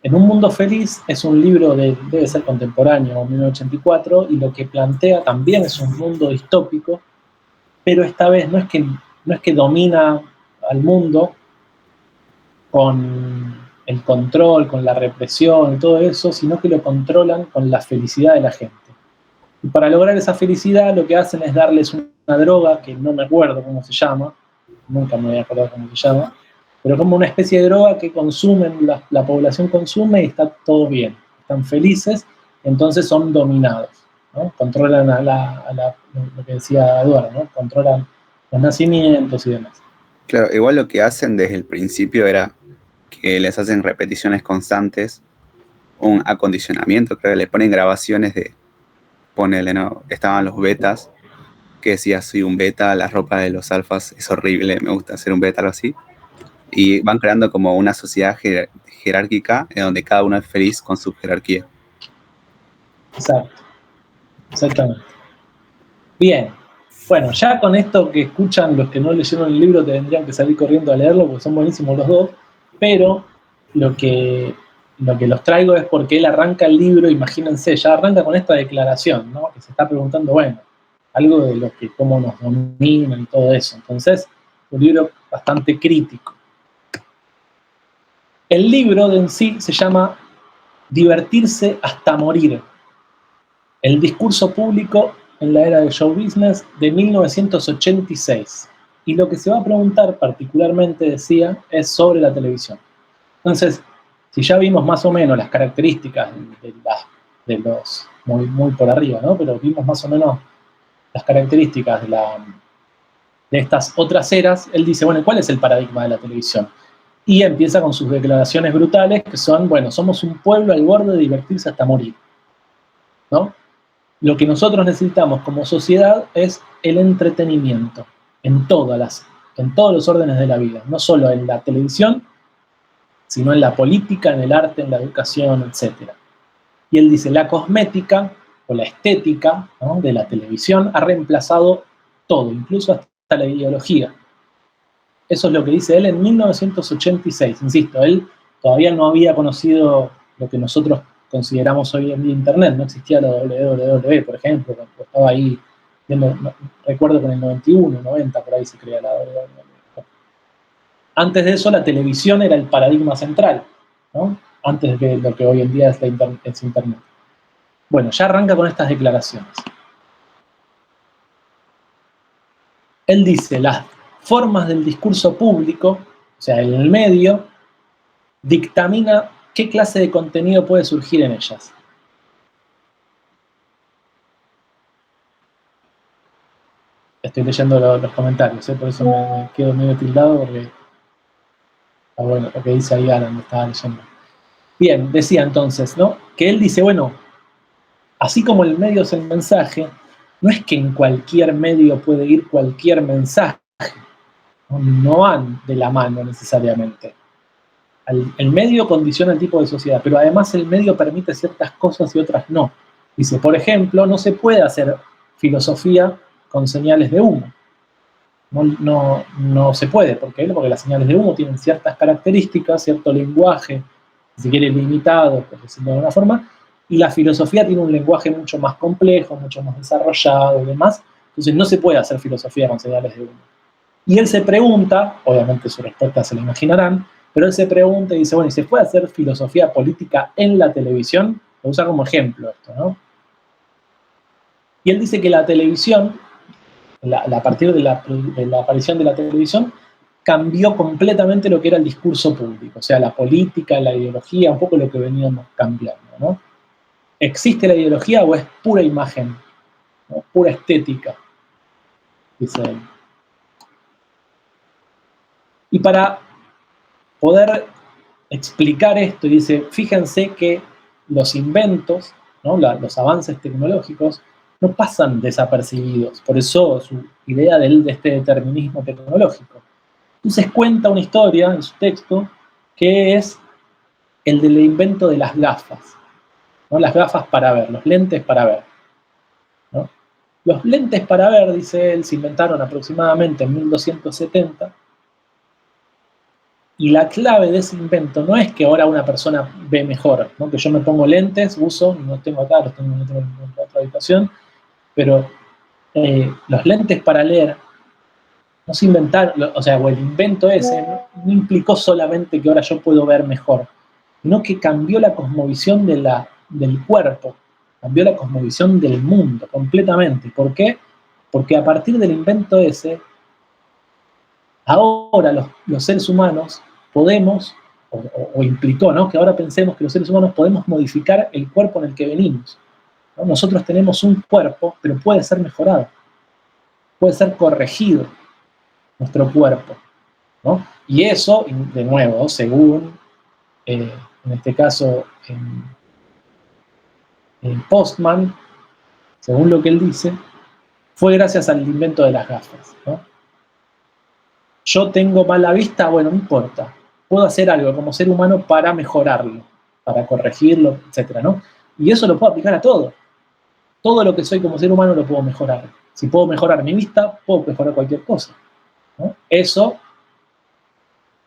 Speaker 1: En un mundo feliz es un libro debe ser contemporáneo, 1984, y lo que plantea también es un mundo distópico, pero esta vez no es que domina al mundo con el control, con la represión y todo eso, sino que lo controlan con la felicidad de la gente. Y para lograr esa felicidad lo que hacen es darles una droga que no me acuerdo cómo se llama, nunca me voy a acordar cómo se llama, pero como una especie de droga que consumen, la población consume y está todo bien, están felices, entonces son dominados, ¿no? Controlan lo que decía Eduardo, ¿no? Controlan los nacimientos y demás.
Speaker 3: Claro, igual lo que hacen desde el principio era que les hacen repeticiones constantes, un acondicionamiento, creo que le ponen grabaciones de, ponele, ¿no? Estaban los betas, que decía, soy un beta, la ropa de los alfas es horrible, me gusta ser un beta, algo así. Y van creando como una sociedad jerárquica en donde cada uno es feliz con su jerarquía.
Speaker 1: Exacto, exactamente. Bien, bueno, ya con esto que escuchan los que no leyeron el libro tendrían que salir corriendo a leerlo porque son buenísimos los dos, pero lo que, lo que los traigo es porque él arranca el libro, imagínense, ya arranca con esta declaración, ¿no? Que se está preguntando, bueno, algo de lo que cómo nos dominan y todo eso. Entonces, un libro bastante crítico. El libro de en sí se llama Divertirse hasta morir. El discurso público en la era del show business de 1986. Y lo que se va a preguntar particularmente, decía, es sobre la televisión. Entonces, si ya vimos más o menos las características de los, muy por arriba, ¿no? Pero vimos más o menos las características de estas otras eras, él dice, bueno, ¿cuál es el paradigma de la televisión? Y empieza con sus declaraciones brutales, que son, bueno, somos un pueblo al borde de divertirse hasta morir, ¿no? Lo que nosotros necesitamos como sociedad es el entretenimiento en en todos los órdenes de la vida, no solo en la televisión, sino en la política, en el arte, en la educación, etc. Y él dice, la cosmética o la estética, ¿no?, de la televisión ha reemplazado todo, incluso hasta la ideología. Eso es lo que dice él en 1986. Insisto, él todavía no había conocido lo que nosotros consideramos hoy en día Internet. No existía la www, por ejemplo, cuando estaba ahí viendo, recuerdo que en el 91, 90, por ahí se crea la www. Antes de eso, la televisión era el paradigma central, ¿no? Antes de lo que hoy en día es Internet. Bueno, ya arranca con estas declaraciones. Él dice, las formas del discurso público, o sea, el medio, dictamina qué clase de contenido puede surgir en ellas. Estoy leyendo los comentarios, por eso me quedo medio tildado, porque bueno, lo que dice ahí Alan, me estaba leyendo. Bien, decía entonces, ¿no? Que él dice, bueno, así como el medio es el mensaje, no es que en cualquier medio puede ir cualquier mensaje, no van de la mano necesariamente. El medio condiciona el tipo de sociedad, pero además el medio permite ciertas cosas y otras no. Dice, por ejemplo, no se puede hacer filosofía con señales de humo. No se puede. ¿Por qué? Porque las señales de humo tienen ciertas características, cierto lenguaje, si quiere limitado, por decirlo de alguna forma, y la filosofía tiene un lenguaje mucho más complejo, mucho más desarrollado y demás. Entonces no se puede hacer filosofía con señales de humo. Y él se pregunta, obviamente su respuesta se la imaginarán, pero él se pregunta y dice, bueno, ¿y se puede hacer filosofía política en la televisión? Lo usa como ejemplo esto, ¿no? Y él dice que la televisión, a partir de la aparición de la televisión, cambió completamente lo que era el discurso público, o sea, la política, la ideología, un poco lo que veníamos cambiando, ¿no? ¿Existe la ideología o es pura imagen, ¿no?, pura estética? Dice él. Y para poder explicar esto y dice, fíjense que los inventos, ¿no? Los avances tecnológicos no pasan desapercibidos, por eso su idea de este determinismo tecnológico. Entonces cuenta una historia en su texto que es el del invento de las gafas, ¿no? Las gafas para ver, los lentes para ver, ¿no? Los lentes para ver, dice él, se inventaron aproximadamente en 1270, y la clave de ese invento no es que ahora una persona ve mejor, ¿no? Que yo me pongo lentes, uso, no tengo acá, los tengo en otra habitación, pero los lentes para leer no se inventaron, o sea, o el invento ese no implicó solamente que ahora yo puedo ver mejor, sino que cambió la cosmovisión del cuerpo, cambió la cosmovisión del mundo completamente. ¿Por qué? Porque a partir del invento ese, ahora los seres humanos podemos, o implicó, ¿no? Que ahora pensemos que los seres humanos podemos modificar el cuerpo en el que venimos, ¿no? Nosotros tenemos un cuerpo, pero puede ser mejorado, puede ser corregido nuestro cuerpo, ¿no? Y eso, de nuevo, según, en este caso, en Postman, según lo que él dice, fue gracias al invento de las gafas, ¿no? Yo tengo mala vista, bueno, no importa, puedo hacer algo como ser humano para mejorarlo, para corregirlo, etcétera, ¿no? Y eso lo puedo aplicar a todo. Todo lo que soy como ser humano lo puedo mejorar. Si puedo mejorar mi vista, puedo mejorar cualquier cosa, ¿no? Eso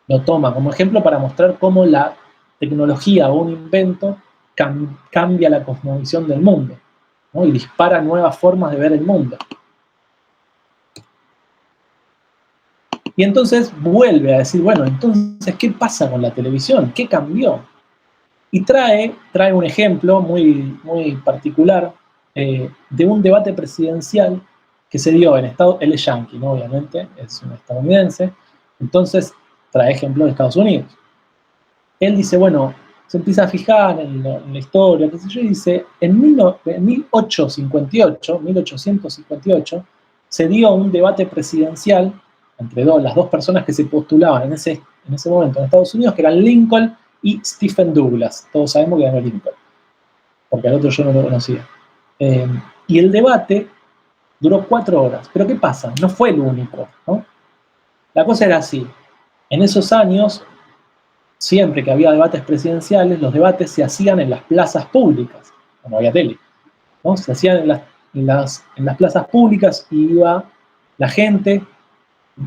Speaker 1: lo toma como ejemplo para mostrar cómo la tecnología o un invento cambia la cosmovisión del mundo, ¿no? Y dispara nuevas formas de ver el mundo. Y entonces vuelve a decir, bueno, entonces, ¿qué pasa con la televisión? ¿Qué cambió? Y trae un ejemplo muy, muy particular de un debate presidencial que se dio en Estados Unidos. Él es yanqui, ¿no? Obviamente, es un estadounidense. Entonces, trae ejemplos de Estados Unidos. Él dice, bueno, se empieza a fijar en la historia, qué sé yo, y dice, en 1858, se dio un debate presidencial entre las dos personas que se postulaban en ese momento en Estados Unidos, que eran Lincoln y Stephen Douglas. Todos sabemos que ganó Lincoln, porque al otro yo no lo conocía. Y el debate duró 4 horas. Pero ¿qué pasa? No fue el único, ¿no? La cosa era así. En esos años, siempre que había debates presidenciales, los debates se hacían en las plazas públicas, no había tele, ¿no? Se hacían en las plazas públicas y iba la gente.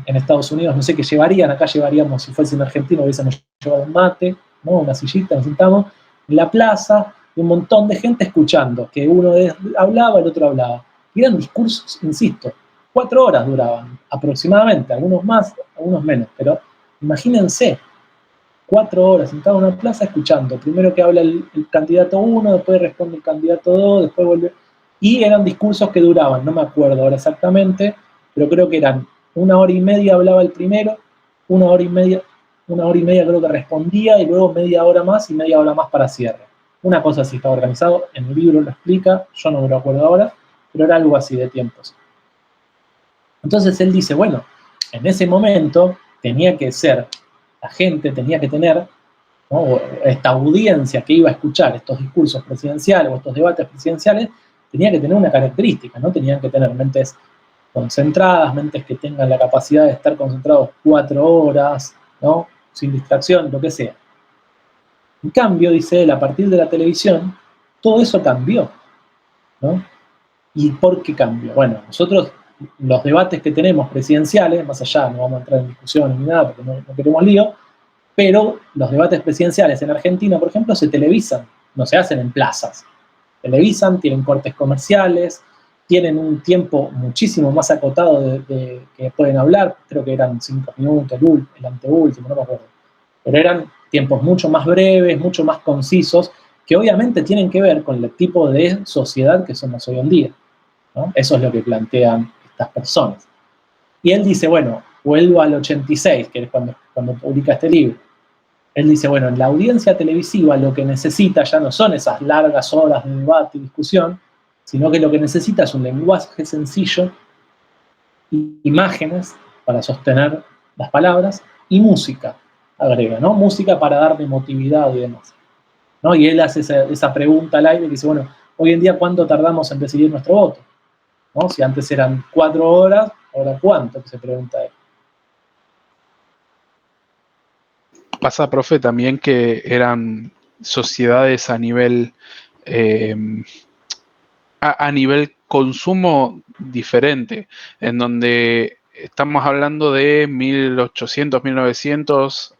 Speaker 1: En Estados Unidos no sé qué llevarían, acá llevaríamos, si fuese en Argentina, hubiésemos llevado un mate, ¿no? Una sillita, nos sentamos en la plaza, y un montón de gente escuchando, que uno hablaba, el otro hablaba. Y eran discursos, insisto, 4 horas duraban aproximadamente, algunos más, algunos menos, pero imagínense, 4 horas sentado en una plaza escuchando, primero que habla el candidato 1, después responde el candidato 2, después vuelve, y eran discursos que duraban, no me acuerdo ahora exactamente, pero creo que eran 1 hora y media hablaba el primero, 1 hora y media creo que respondía, y luego media hora más y media hora más para cierre. Una cosa así estaba organizado, en el libro lo explica, yo no me lo acuerdo ahora, pero era algo así de tiempos. Entonces él dice, bueno, en ese momento tenía que ser, la gente tenía que tener, ¿no? Esta audiencia que iba a escuchar estos discursos presidenciales o estos debates presidenciales, tenía que tener una característica, ¿no? Tenían que tener mentes concentradas, mentes que tengan la capacidad de estar concentrados 4 horas, ¿no? Sin distracción, lo que sea. En cambio, dice él, a partir de la televisión, todo eso cambió, ¿no? ¿Y por qué cambió? Bueno, nosotros, los debates que tenemos presidenciales, más allá, no vamos a entrar en discusión ni nada, porque no queremos lío, pero los debates presidenciales en Argentina, por ejemplo, se televisan, no se hacen en plazas. Televisan, tienen cortes comerciales, tienen un tiempo muchísimo más acotado de que pueden hablar, creo que eran 5 minutos, el anteúltimo, no me acuerdo. Pero eran tiempos mucho más breves, mucho más concisos, que obviamente tienen que ver con el tipo de sociedad que somos hoy en día, ¿no? Eso es lo que plantean estas personas. Y él dice, bueno, vuelvo al 86, que es cuando publica este libro. Él dice, bueno, en la audiencia televisiva lo que necesita ya no son esas largas horas de debate y discusión, sino que lo que necesita es un lenguaje sencillo, imágenes para sostener las palabras y música. agrega, ¿no? Música para darle emotividad y demás, ¿no? Y él hace esa pregunta al aire que dice, bueno, hoy en día, ¿cuánto tardamos en decidir nuestro voto? ¿No? Si antes eran 4 horas, ahora ¿cuánto? Que se pregunta él.
Speaker 2: Pasa, profe, también que eran sociedades a nivel a nivel consumo diferente, en donde estamos hablando de 1800, 1900,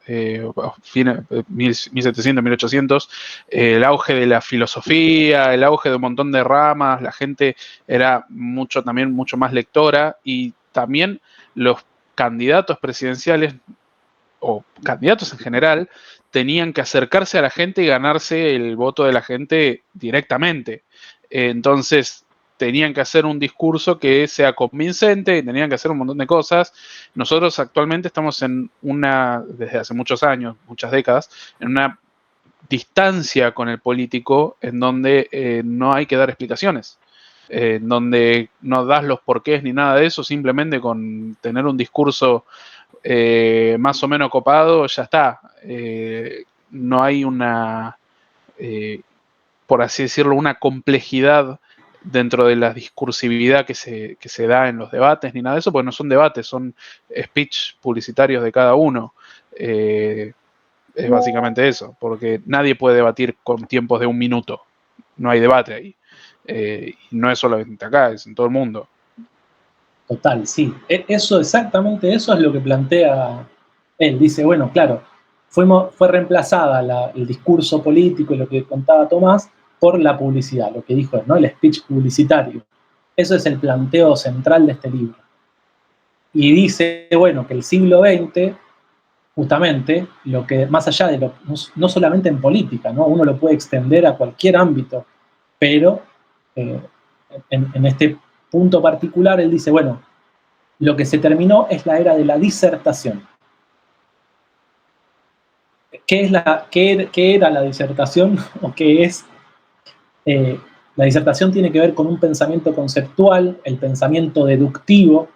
Speaker 2: 1700, 1800, el auge de la filosofía, el auge de un montón de ramas, la gente era también mucho más lectora, y también los candidatos presidenciales o candidatos en general tenían que acercarse a la gente y ganarse el voto de la gente directamente. Entonces, tenían que hacer un discurso que sea convincente, tenían que hacer un montón de cosas. Nosotros actualmente estamos desde hace muchos años, muchas décadas, en una distancia con el político en donde no hay que dar explicaciones, en donde no das los porqués ni nada de eso, simplemente con tener un discurso más o menos copado, ya está. No hay por así decirlo, una complejidad dentro de la discursividad que se da en los debates, ni nada de eso, porque no son debates, son speech publicitarios de cada uno. Es básicamente eso, porque nadie puede debatir con tiempos de 1 minuto. No hay debate ahí. Y no es solamente acá, es en todo el mundo.
Speaker 1: Total, sí. Exactamente eso es lo que plantea él. Dice, bueno, claro, fue reemplazada el discurso político y lo que contaba Tomás por la publicidad, lo que dijo él, ¿no? El speech publicitario. Eso es el planteo central de este libro. Y dice, bueno, que el siglo XX, justamente, lo que más allá de no solamente en política, ¿no? Uno lo puede extender a cualquier ámbito, pero en este punto particular, él dice, bueno, lo que se terminó es la era de la disertación. ¿Qué era la disertación? ¿O qué es? La disertación tiene que ver con un pensamiento conceptual, el pensamiento deductivo,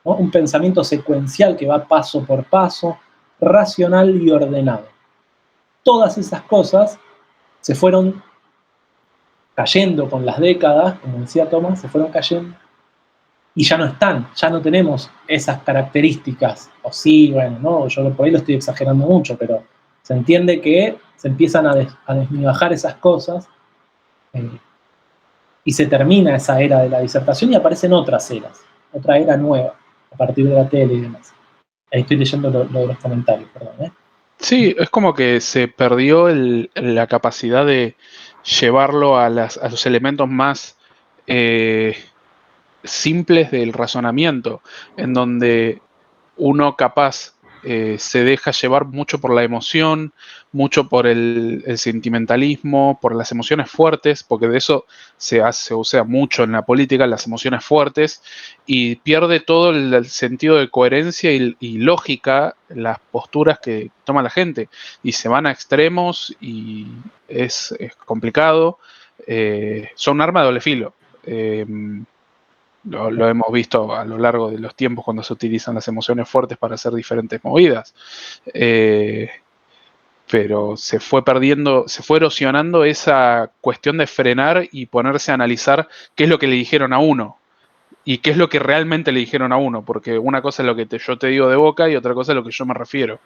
Speaker 1: ¿no? Un pensamiento secuencial que va paso por paso, racional y ordenado. Todas esas cosas se fueron cayendo con las décadas, como decía Tomás, se fueron cayendo y ya no están, ya no tenemos esas características. O sí, bueno, no, yo por ahí lo estoy exagerando mucho, pero se entiende que se empiezan a desmigajar esas cosas y se termina esa era de la disertación y aparecen otras eras, otra era nueva, a partir de la tele y demás. Ahí estoy leyendo lo de los comentarios, perdón.
Speaker 2: Sí, es como que se perdió la capacidad de llevarlo a los elementos más simples del razonamiento, en donde uno capaz se deja llevar mucho por la emoción, mucho por el sentimentalismo, por las emociones fuertes, porque de eso se usa mucho en la política, las emociones fuertes, y pierde todo el sentido de coherencia y lógica, las posturas que toma la gente, y se van a extremos y es complicado. Son un arma de doble filo. Lo hemos visto a lo largo de los tiempos cuando se utilizan las emociones fuertes para hacer diferentes movidas. Pero se fue erosionando esa cuestión de frenar y ponerse a analizar qué es lo que le dijeron a uno y qué es lo que realmente le dijeron a uno, porque una cosa es lo que yo te digo de boca y otra cosa es lo que yo me refiero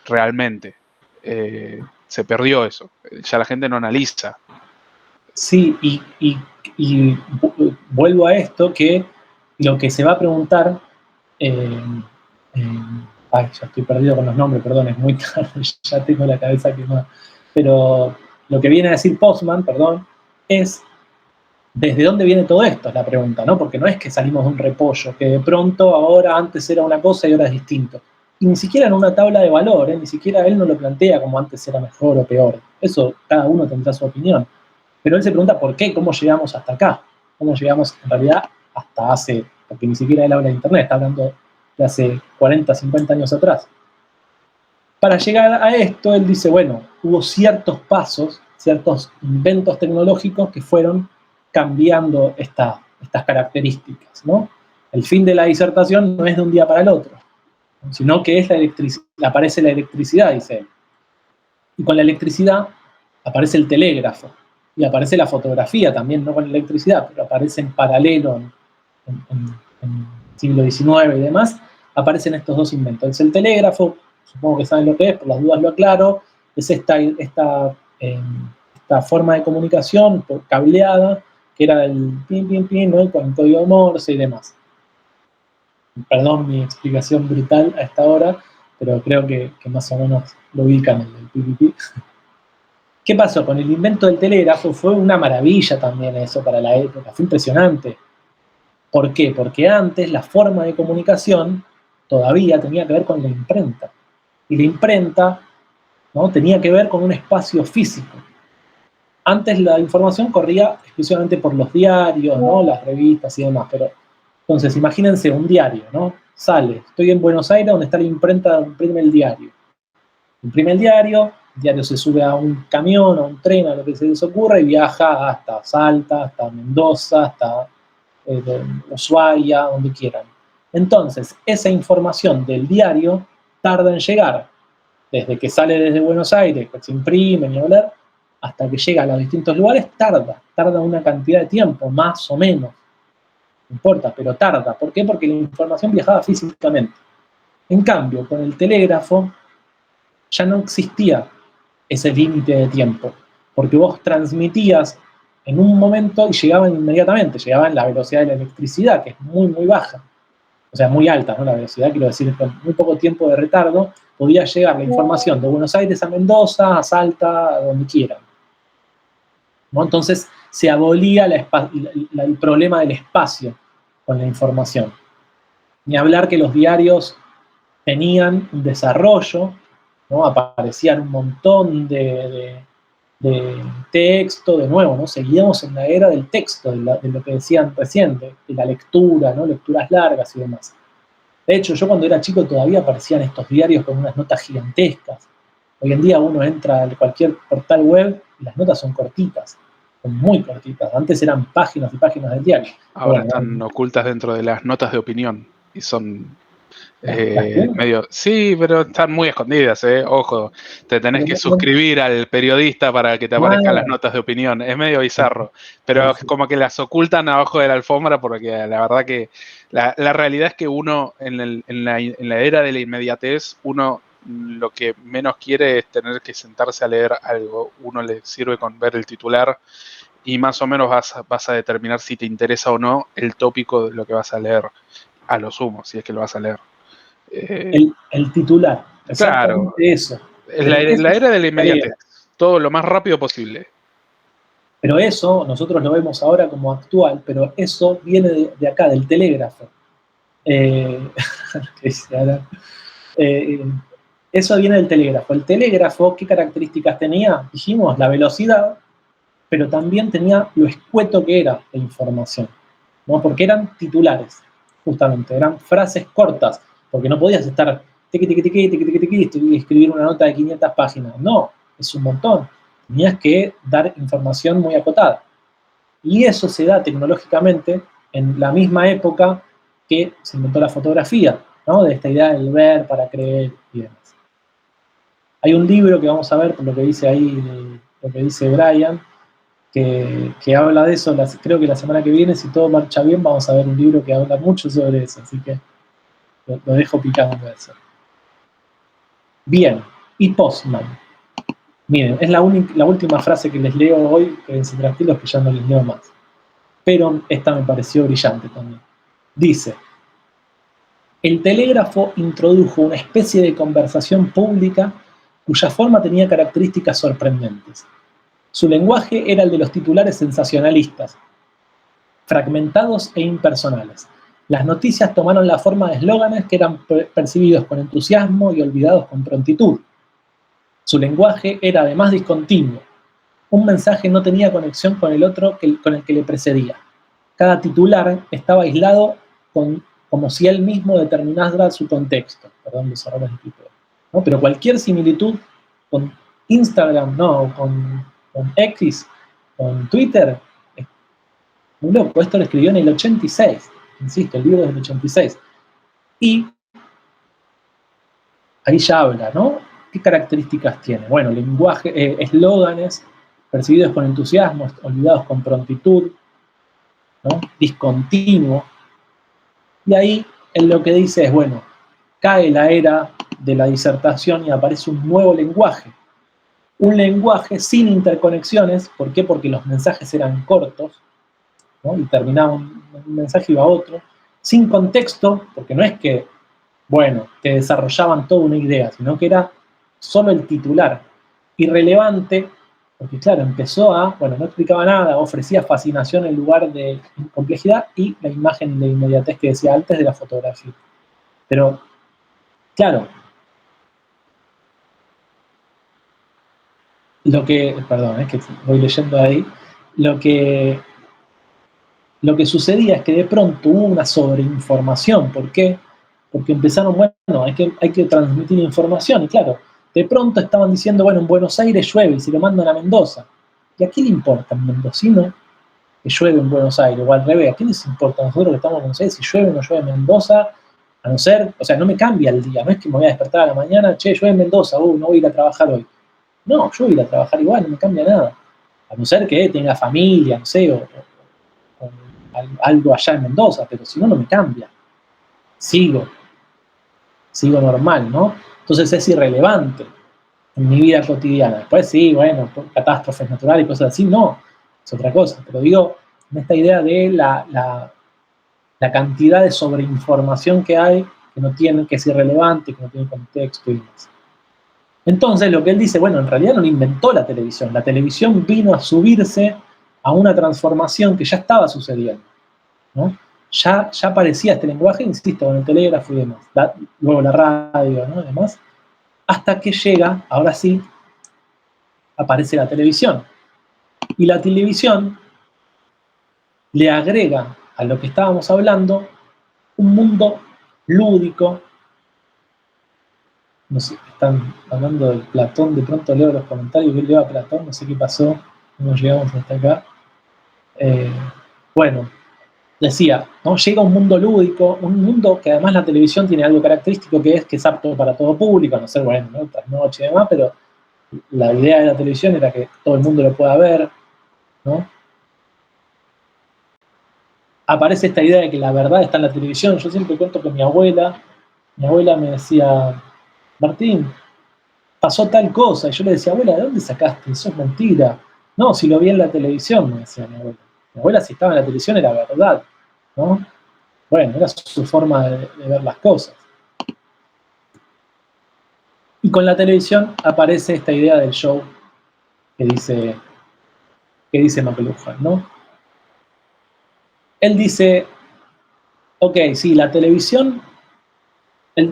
Speaker 2: realmente. Se perdió eso, ya la gente no analiza.
Speaker 1: Sí, y vuelvo a esto, que lo que se va a preguntar, ay, ya estoy perdido con los nombres, perdón, es muy tarde, ya tengo la cabeza quemada, pero lo que viene a decir Postman, perdón, es ¿desde dónde viene todo esto? Es la pregunta, ¿no? Porque no es que salimos de un repollo, que de pronto ahora antes era una cosa y ahora es distinto. Y ni siquiera en una tabla de valores, ni siquiera él no lo plantea como antes era mejor o peor. Eso cada uno tendrá su opinión. Pero él se pregunta por qué, cómo llegamos hasta acá. Cómo llegamos en realidad hasta hace, porque ni siquiera él habla de Internet, está hablando de hace 40, 50 años atrás. Para llegar a esto, él dice, bueno, hubo ciertos pasos, ciertos inventos tecnológicos que fueron cambiando estas características, ¿no? El fin de la disertación no es de un día para el otro.
Speaker 4: sino que es aparece la electricidad, dice él. Y con la electricidad aparece el telégrafo, y aparece la fotografía también, no con la electricidad, pero aparece en paralelo en siglo XIX y demás, aparecen estos dos inventos. Es el telégrafo, supongo que saben lo que es, por las dudas lo aclaro, es esta forma de comunicación cableada, que era el pin, pin, pin, ¿no? Con el código Morse y demás. Perdón mi explicación brutal a esta hora, pero creo que más o menos lo ubican en el PPP. ¿Qué pasó? Con el invento del telégrafo fue una maravilla también eso para la época, fue impresionante. ¿Por qué? Porque antes la forma de comunicación todavía tenía que ver con la imprenta. Y la imprenta, ¿no?, tenía que ver con un espacio físico. Antes la información corría exclusivamente por los diarios, ¿no?, las revistas y demás, pero entonces imagínense un diario, ¿no? Sale, estoy en Buenos Aires donde está la imprenta donde imprime el diario. Imprime el diario se sube a un camión, a un tren, a lo que se les ocurra y viaja hasta Salta, hasta Mendoza, hasta Ushuaia, donde quieran. Entonces, esa información del diario tarda en llegar, desde que sale desde Buenos Aires, que se imprime, ni hablar, hasta que llega a los distintos lugares, tarda una cantidad de tiempo, más o menos. No importa, pero tarda. ¿Por qué? Porque la información viajaba físicamente. En cambio, con el telégrafo ya no existía ese límite de tiempo, porque vos transmitías en un momento y llegaban inmediatamente, llegaban la velocidad de la electricidad, que es muy, muy baja, o sea, muy alta, ¿no? La velocidad, quiero decir, con muy poco tiempo de retardo, podía llegar la información de Buenos Aires a Mendoza, a Salta, a donde quieran, ¿no? Entonces se abolía el problema del espacio con la información. Ni hablar que los diarios tenían un desarrollo, ¿no? Aparecían un montón de texto, de nuevo, ¿no? Seguíamos en la era del texto, de lo que decían recién, de la lectura, ¿no? Lecturas largas y demás. De hecho, yo cuando era chico todavía aparecían estos diarios con unas notas gigantescas. Hoy en día uno entra a cualquier portal web y las notas son cortitas, son muy cortitas. Antes eran páginas y páginas del diario.
Speaker 2: Ahora están ocultas dentro de las notas de opinión y son medio... Sí, pero están muy escondidas, ojo. Te tenés que suscribir al periodista para que te aparezcan las notas de opinión. Es medio bizarro, pero es como que las ocultan abajo de la alfombra porque la verdad que la realidad es que uno en la era de la inmediatez, uno lo que menos quiere es tener que sentarse a leer algo. Uno le sirve con ver el titular y más o menos vas a determinar si te interesa o no el tópico de lo que vas a leer, a lo sumo, si es que lo vas a leer.
Speaker 4: El titular, exactamente. Claro, eso.
Speaker 2: Es la era de la inmediatez, todo lo más rápido posible.
Speaker 4: Pero eso, nosotros lo vemos ahora como actual, pero eso viene de acá, del telégrafo. Eso viene del telégrafo. El telégrafo, ¿qué características tenía? Dijimos, la velocidad, pero también tenía lo escueto que era la información, ¿no? Porque eran titulares, justamente, eran frases cortas, porque no podías estar y escribir una nota de 500 páginas. No, es un montón. Tenías que dar información muy acotada. Y eso se da tecnológicamente en la misma época que se inventó la fotografía, ¿no? De esta idea del ver para creer y demás. Hay un libro que vamos a ver, por lo que dice ahí, lo que dice Brian, que habla de eso. Creo que la semana que viene, si todo marcha bien, vamos a ver un libro que habla mucho sobre eso, así que lo dejo picando eso. Bien, y Postman. Miren, es la última frase que les leo hoy, quédense tranquilos que ya no les leo más. Pero esta me pareció brillante también. Dice: el telégrafo introdujo una especie de conversación pública cuya forma tenía características sorprendentes. Su lenguaje era el de los titulares sensacionalistas, fragmentados e impersonales. Las noticias tomaron la forma de eslóganes que eran percibidos con entusiasmo y olvidados con prontitud. Su lenguaje era además discontinuo. Un mensaje no tenía conexión con el otro con el que le precedía. Cada titular estaba aislado como si él mismo determinara su contexto. Perdón los errores de título, ¿no? Pero cualquier similitud con Instagram, no, con X, con Twitter, es muy loco. Esto lo escribió en el 86. Insisto, el libro es del 86. Y ahí ya habla, ¿no? ¿Qué características tiene? Bueno, lenguaje, eslóganes percibidos con entusiasmo, olvidados con prontitud, ¿no? Discontinuo. Y ahí él lo que dice es, bueno, cae la era de la disertación y aparece un nuevo lenguaje. Un lenguaje sin interconexiones. ¿Por qué? Porque los mensajes eran cortos, ¿no? Y terminaba un mensaje y iba a otro. Sin contexto, porque no es que, bueno, te desarrollaban toda una idea, sino que era solo el titular. Irrelevante, porque claro, empezó a, bueno, no explicaba nada, ofrecía fascinación en lugar de complejidad y la imagen de inmediatez que decía antes de la fotografía. Pero, claro, perdón, es que voy leyendo ahí, lo que sucedía es que de pronto hubo una sobreinformación. ¿Por qué? Porque empezaron, bueno, hay que transmitir información, y claro, de pronto estaban diciendo, bueno, en Buenos Aires llueve y se lo mandan a Mendoza. ¿Y a qué le importa un mendocino que llueve en Buenos Aires? O al revés, ¿a qué les importa a nosotros que estamos en Buenos Aires si llueve o no llueve en Mendoza? A no ser, o sea, no me cambia el día, no es que me voy a despertar a la mañana, che, llueve en Mendoza, no voy a ir a trabajar hoy. No, yo voy a ir a trabajar igual, no me cambia nada. A no ser que tenga familia, no sé, o algo allá en Mendoza, pero si no, no me cambia. Sigo normal, ¿no? Entonces es irrelevante en mi vida cotidiana. Después sí, bueno, catástrofes naturales y cosas así, no, es otra cosa. Pero digo, en esta idea de la cantidad de sobreinformación que hay, que no tiene, que es irrelevante, que no tiene contexto y demás. Entonces lo que él dice, bueno, en realidad no inventó la televisión vino a subirse a una transformación que ya estaba sucediendo, ¿no? Ya aparecía este lenguaje, insisto, con el telégrafo y demás, luego la radio, ¿no? Además, hasta que llega, ahora sí, aparece la televisión. Y la televisión le agrega a lo que estábamos hablando un mundo lúdico. No sé, están hablando de Platón, de pronto leo los comentarios que leo a Platón, no sé qué pasó, no llegamos hasta acá. Bueno, decía, ¿no? Llega un mundo lúdico, un mundo que además la televisión tiene algo característico que es apto para todo público, a no ser, bueno, ¿no? Trasnoche y demás, pero la idea de la televisión era que todo el mundo lo pueda ver, ¿no? Aparece esta idea de que la verdad está en la televisión. Yo siempre cuento que mi abuela me decía, Martín, pasó tal cosa, y yo le decía, abuela, ¿de dónde sacaste? Eso es mentira. No, si lo vi en la televisión, me decía mi abuela. Mi abuela, si estaba en la televisión, era verdad, ¿no? Bueno, era su forma de ver las cosas. Y con la televisión aparece esta idea del show que dice McLuhan, ¿no? Él dice, ok, sí, la televisión,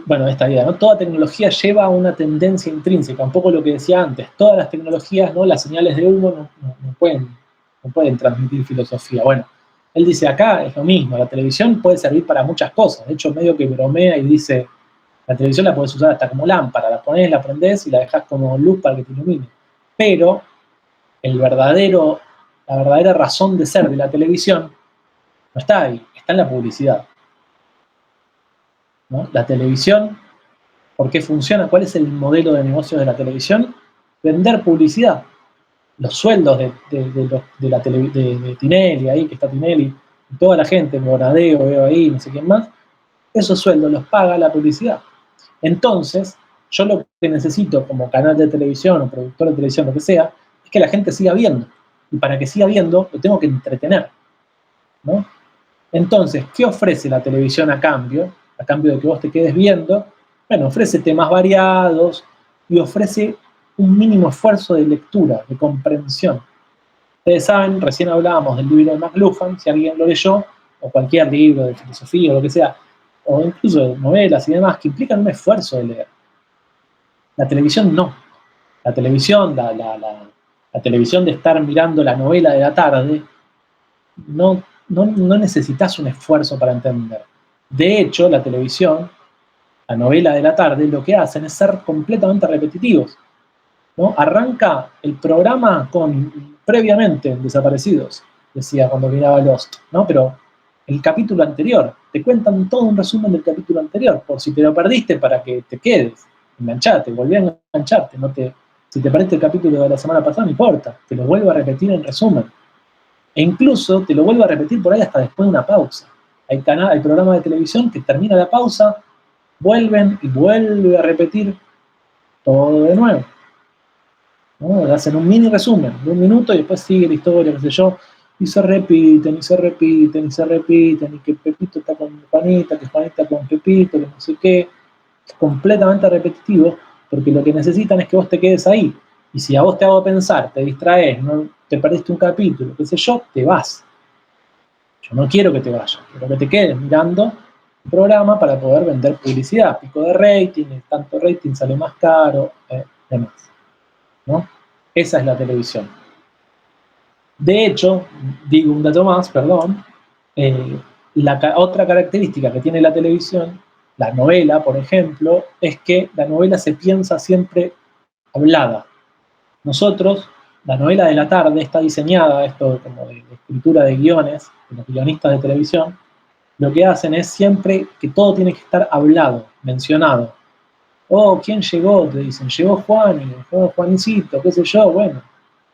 Speaker 4: bueno, esta idea, ¿no? Toda tecnología lleva a una tendencia intrínseca, un poco lo que decía antes, todas las tecnologías, ¿no? Las señales de humo no pueden transmitir filosofía. Bueno, él dice, acá es lo mismo, la televisión puede servir para muchas cosas, de hecho medio que bromea y dice, la televisión la podés usar hasta como lámpara, la ponés, la prendés y la dejás como luz para que te ilumine. Pero la verdadera razón de ser de la televisión no está ahí, está en la publicidad, ¿no? La televisión, ¿por qué funciona? ¿Cuál es el modelo de negocio de la televisión? Vender publicidad. Los sueldos de Tinelli, ahí que está Tinelli, y toda la gente, Bonadeo, veo ahí, no sé quién más, esos sueldos los paga la publicidad. Entonces, yo lo que necesito como canal de televisión o productor de televisión, lo que sea, es que la gente siga viendo. Y para que siga viendo, lo tengo que entretener, ¿no? Entonces, ¿qué ofrece la televisión a cambio? A cambio de que vos te quedes viendo. Bueno, ofrece temas variados y ofrece un mínimo esfuerzo de lectura, de comprensión. Ustedes saben, recién hablábamos del libro de McLuhan, si alguien lo leyó, o cualquier libro de filosofía o lo que sea, o incluso de novelas y demás, que implican un esfuerzo de leer. La televisión no. La televisión, la televisión de estar mirando la novela de la tarde, no necesitas un esfuerzo para entender. De hecho, la televisión, la novela de la tarde, lo que hacen es ser completamente repetitivos, ¿no? Arranca el programa con previamente Desaparecidos, decía cuando miraba Lost, ¿no? Pero el capítulo anterior, te cuentan todo un resumen del capítulo anterior, por si te lo perdiste para que te quedes. enganchate, volví a engancharte, si te perdiste el capítulo de la semana pasada, no importa, te lo vuelvo a repetir en resumen. E incluso te lo vuelvo a repetir por ahí hasta después de una pausa. Hay programas de televisión que termina la pausa, vuelven y vuelve a repetir todo de nuevo, ¿no? Hacen un mini resumen de 1 minuto y después sigue la historia, qué sé yo, y se repiten, y se repiten, y se repiten, y que Pepito está con Juanita, que Juanita con Pepito, que no sé qué. Es completamente repetitivo, porque lo que necesitan es que vos te quedes ahí. Y si a vos te hago pensar, te distraes, no te perdiste un capítulo, qué sé yo, te vas. Yo no quiero que te vayas, quiero que te quedes mirando el programa para poder vender publicidad. Pico de rating, tanto rating sale más caro, demás, ¿no? Esa es la televisión. De hecho, digo un dato más, perdón, otra característica que tiene la televisión, la novela, por ejemplo, es que la novela se piensa siempre hablada. Nosotros, la novela de la tarde está diseñada, esto como de escritura de guiones, de los guionistas de televisión, lo que hacen es siempre que todo tiene que estar hablado, mencionado. Oh, ¿quién llegó? Te dicen, llegó Juan, llegó Juancito, qué sé yo, bueno,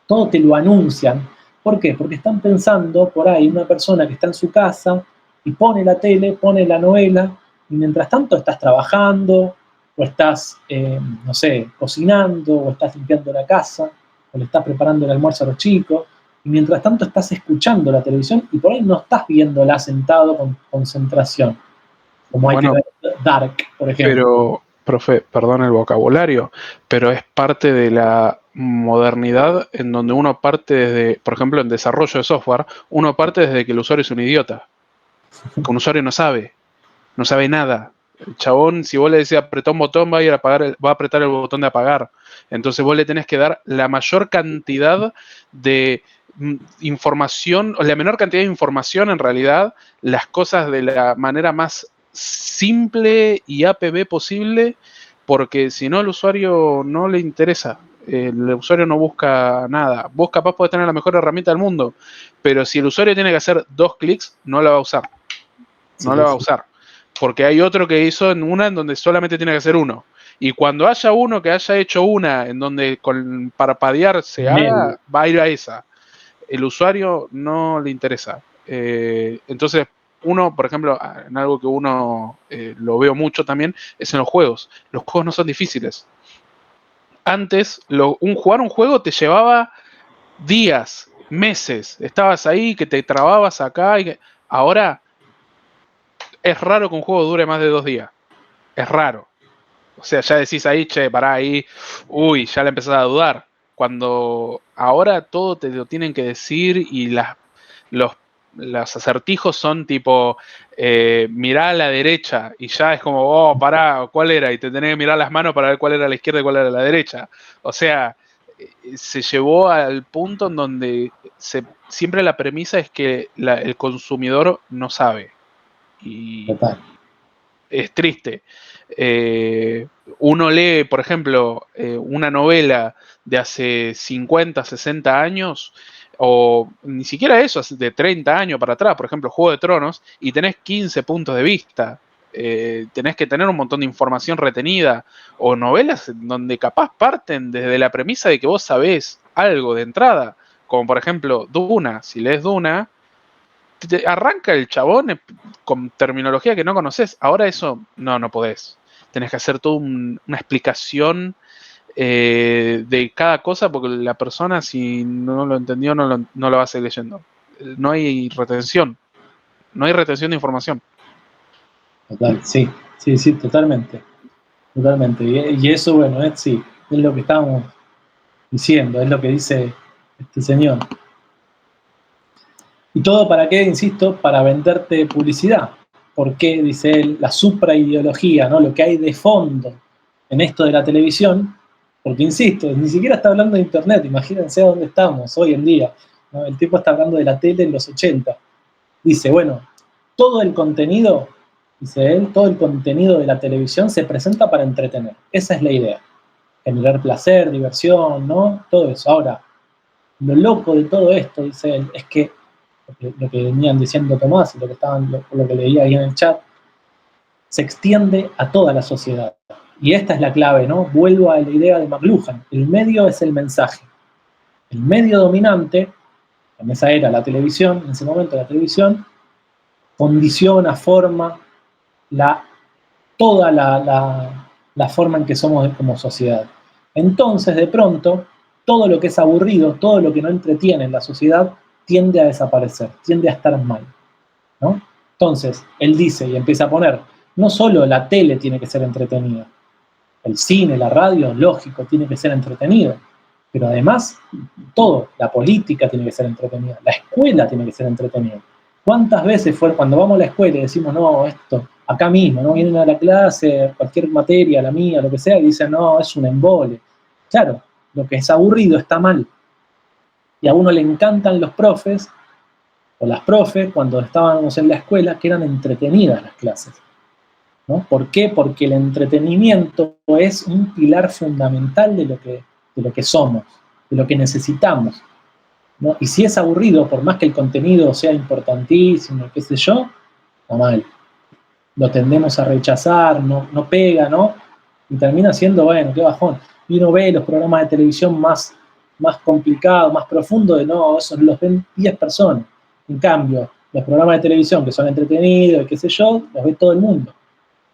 Speaker 4: todo te lo anuncian. ¿Por qué? Porque están pensando por ahí una persona que está en su casa y pone la tele, pone la novela, y mientras tanto estás trabajando, o estás, no sé, cocinando, o estás limpiando la casa, o le estás preparando el almuerzo a los chicos, y mientras tanto estás escuchando la televisión y por ahí no estás viéndola sentado con concentración, como hay que ver Dark, por ejemplo.
Speaker 2: Pero, profe, perdón el vocabulario, pero es parte de la modernidad en donde uno parte desde, por ejemplo, en desarrollo de software, uno parte desde que el usuario es un idiota. Que un usuario no sabe nada. El chabón, si vos le decís apretar un botón, va a ir a apagar, va a apretar el botón de apagar. Entonces vos le tenés que dar la mayor cantidad de información, o la menor cantidad de información en realidad, las cosas de la manera más simple y APB posible, porque si no al usuario no le interesa. El usuario no busca nada. Vos capaz podés tener la mejor herramienta del mundo, pero si el usuario tiene que hacer 2 clics, no la va a usar. No la va a usar. Porque hay otro que hizo en una en donde solamente tiene que hacer uno. Y cuando haya uno que haya hecho una en donde con parpadear se haga, va a ir a esa. El usuario no le interesa. Entonces, uno, por ejemplo, en algo que uno lo veo mucho también, es en los juegos. Los juegos no son difíciles. Antes, jugar un juego te llevaba días, meses. Estabas ahí, que te trababas acá. Ahora, es raro que un juego dure más de 2 días. Es raro. O sea, ya decís ahí, che, pará ahí. Uy, ya le empezás a dudar. Cuando ahora todo te lo tienen que decir y los acertijos son tipo, mirá a la derecha y ya es como, oh, pará, ¿cuál era? Y te tenés que mirar las manos para ver cuál era la izquierda y cuál era la derecha. O sea, se llevó al punto en donde siempre la premisa es que el consumidor no sabe. Y
Speaker 4: Total.
Speaker 2: es triste. Uno lee, por ejemplo, una novela de hace 50, 60 años, o ni siquiera eso, de 30 años para atrás, por ejemplo, Juego de Tronos, y tenés 15 puntos de vista. Tenés que tener un montón de información retenida, o novelas donde capaz parten desde la premisa de que vos sabés algo de entrada, como por ejemplo Duna. Si lees Duna, te arranca el chabón con terminología que no conoces. Ahora eso no podés. Tenés que hacer toda una explicación de cada cosa, porque la persona, si no lo entendió, no lo va a seguir leyendo. No hay retención. No hay retención de información.
Speaker 4: Total, sí, totalmente. Totalmente. Y eso, bueno, sí, es lo que estábamos diciendo, es lo que dice este señor. ¿Y todo para qué? Insisto, para venderte publicidad. ¿Por qué? Dice él, la supraideología, ¿no? Lo que hay de fondo en esto de la televisión. Porque, insisto, ni siquiera está hablando de Internet. Imagínense a dónde estamos hoy en día, ¿no? El tipo está hablando de la tele en los 80. Dice, bueno, todo el contenido, dice él, todo el contenido de la televisión se presenta para entretener. Esa es la idea. Generar placer, diversión, ¿no? Todo eso. Ahora, lo loco de todo esto, dice él, es que lo que venían diciendo Tomás y lo que leía ahí en el chat, se extiende a toda la sociedad. Y esta es la clave, ¿no? Vuelvo a la idea de McLuhan. El medio es el mensaje. El medio dominante, en esa era la televisión, en ese momento la televisión, condiciona, forma toda la forma en que somos como sociedad. Entonces, de pronto, todo lo que es aburrido, todo lo que no entretiene en la sociedad, tiende a desaparecer, tiende a estar mal, ¿no? Entonces, él dice y empieza a poner, no solo la tele tiene que ser entretenida, el cine, la radio, lógico, tiene que ser entretenido, pero además todo, la política tiene que ser entretenida, la escuela tiene que ser entretenida. ¿Cuántas veces fue cuando vamos a la escuela y decimos, no, esto, acá mismo, no vienen a la clase, cualquier materia, la mía, lo que sea, y dicen, no, es un embole? Claro, lo que es aburrido está mal. Y a uno le encantan los profes, o las profes, cuando estábamos en la escuela, que eran entretenidas las clases, ¿no? ¿Por qué? Porque el entretenimiento es un pilar fundamental de lo que somos, de lo que necesitamos, ¿no? Y si es aburrido, por más que el contenido sea importantísimo, qué sé yo, está mal. Lo tendemos a rechazar, no pega, ¿no? Y termina siendo, bueno, qué bajón. Y uno ve los programas de televisión más complicados, más profundos, de no, esos los ven 10 personas. En cambio, los programas de televisión que son entretenidos y qué sé yo, los ve todo el mundo.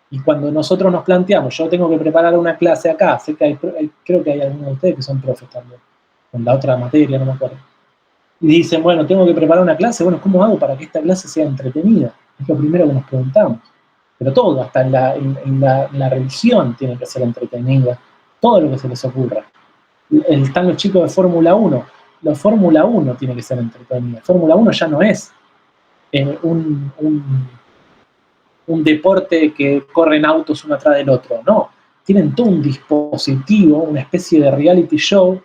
Speaker 4: Y cuando nosotros nos planteamos, yo tengo que preparar una clase acá, sé que creo que hay algunos de ustedes que son profes también, con la otra materia, no me acuerdo. Y dicen, bueno, tengo que preparar una clase, bueno, ¿cómo hago para que esta clase sea entretenida? Es lo primero que nos preguntamos. Pero todo, hasta en la religión tiene que ser entretenida, todo lo que se les ocurra. Están los chicos de Fórmula 1, la Fórmula 1 tiene que ser entretenida. Fórmula 1 ya no es un deporte que corren autos uno atrás del otro, no. Tienen todo un dispositivo, una especie de reality show,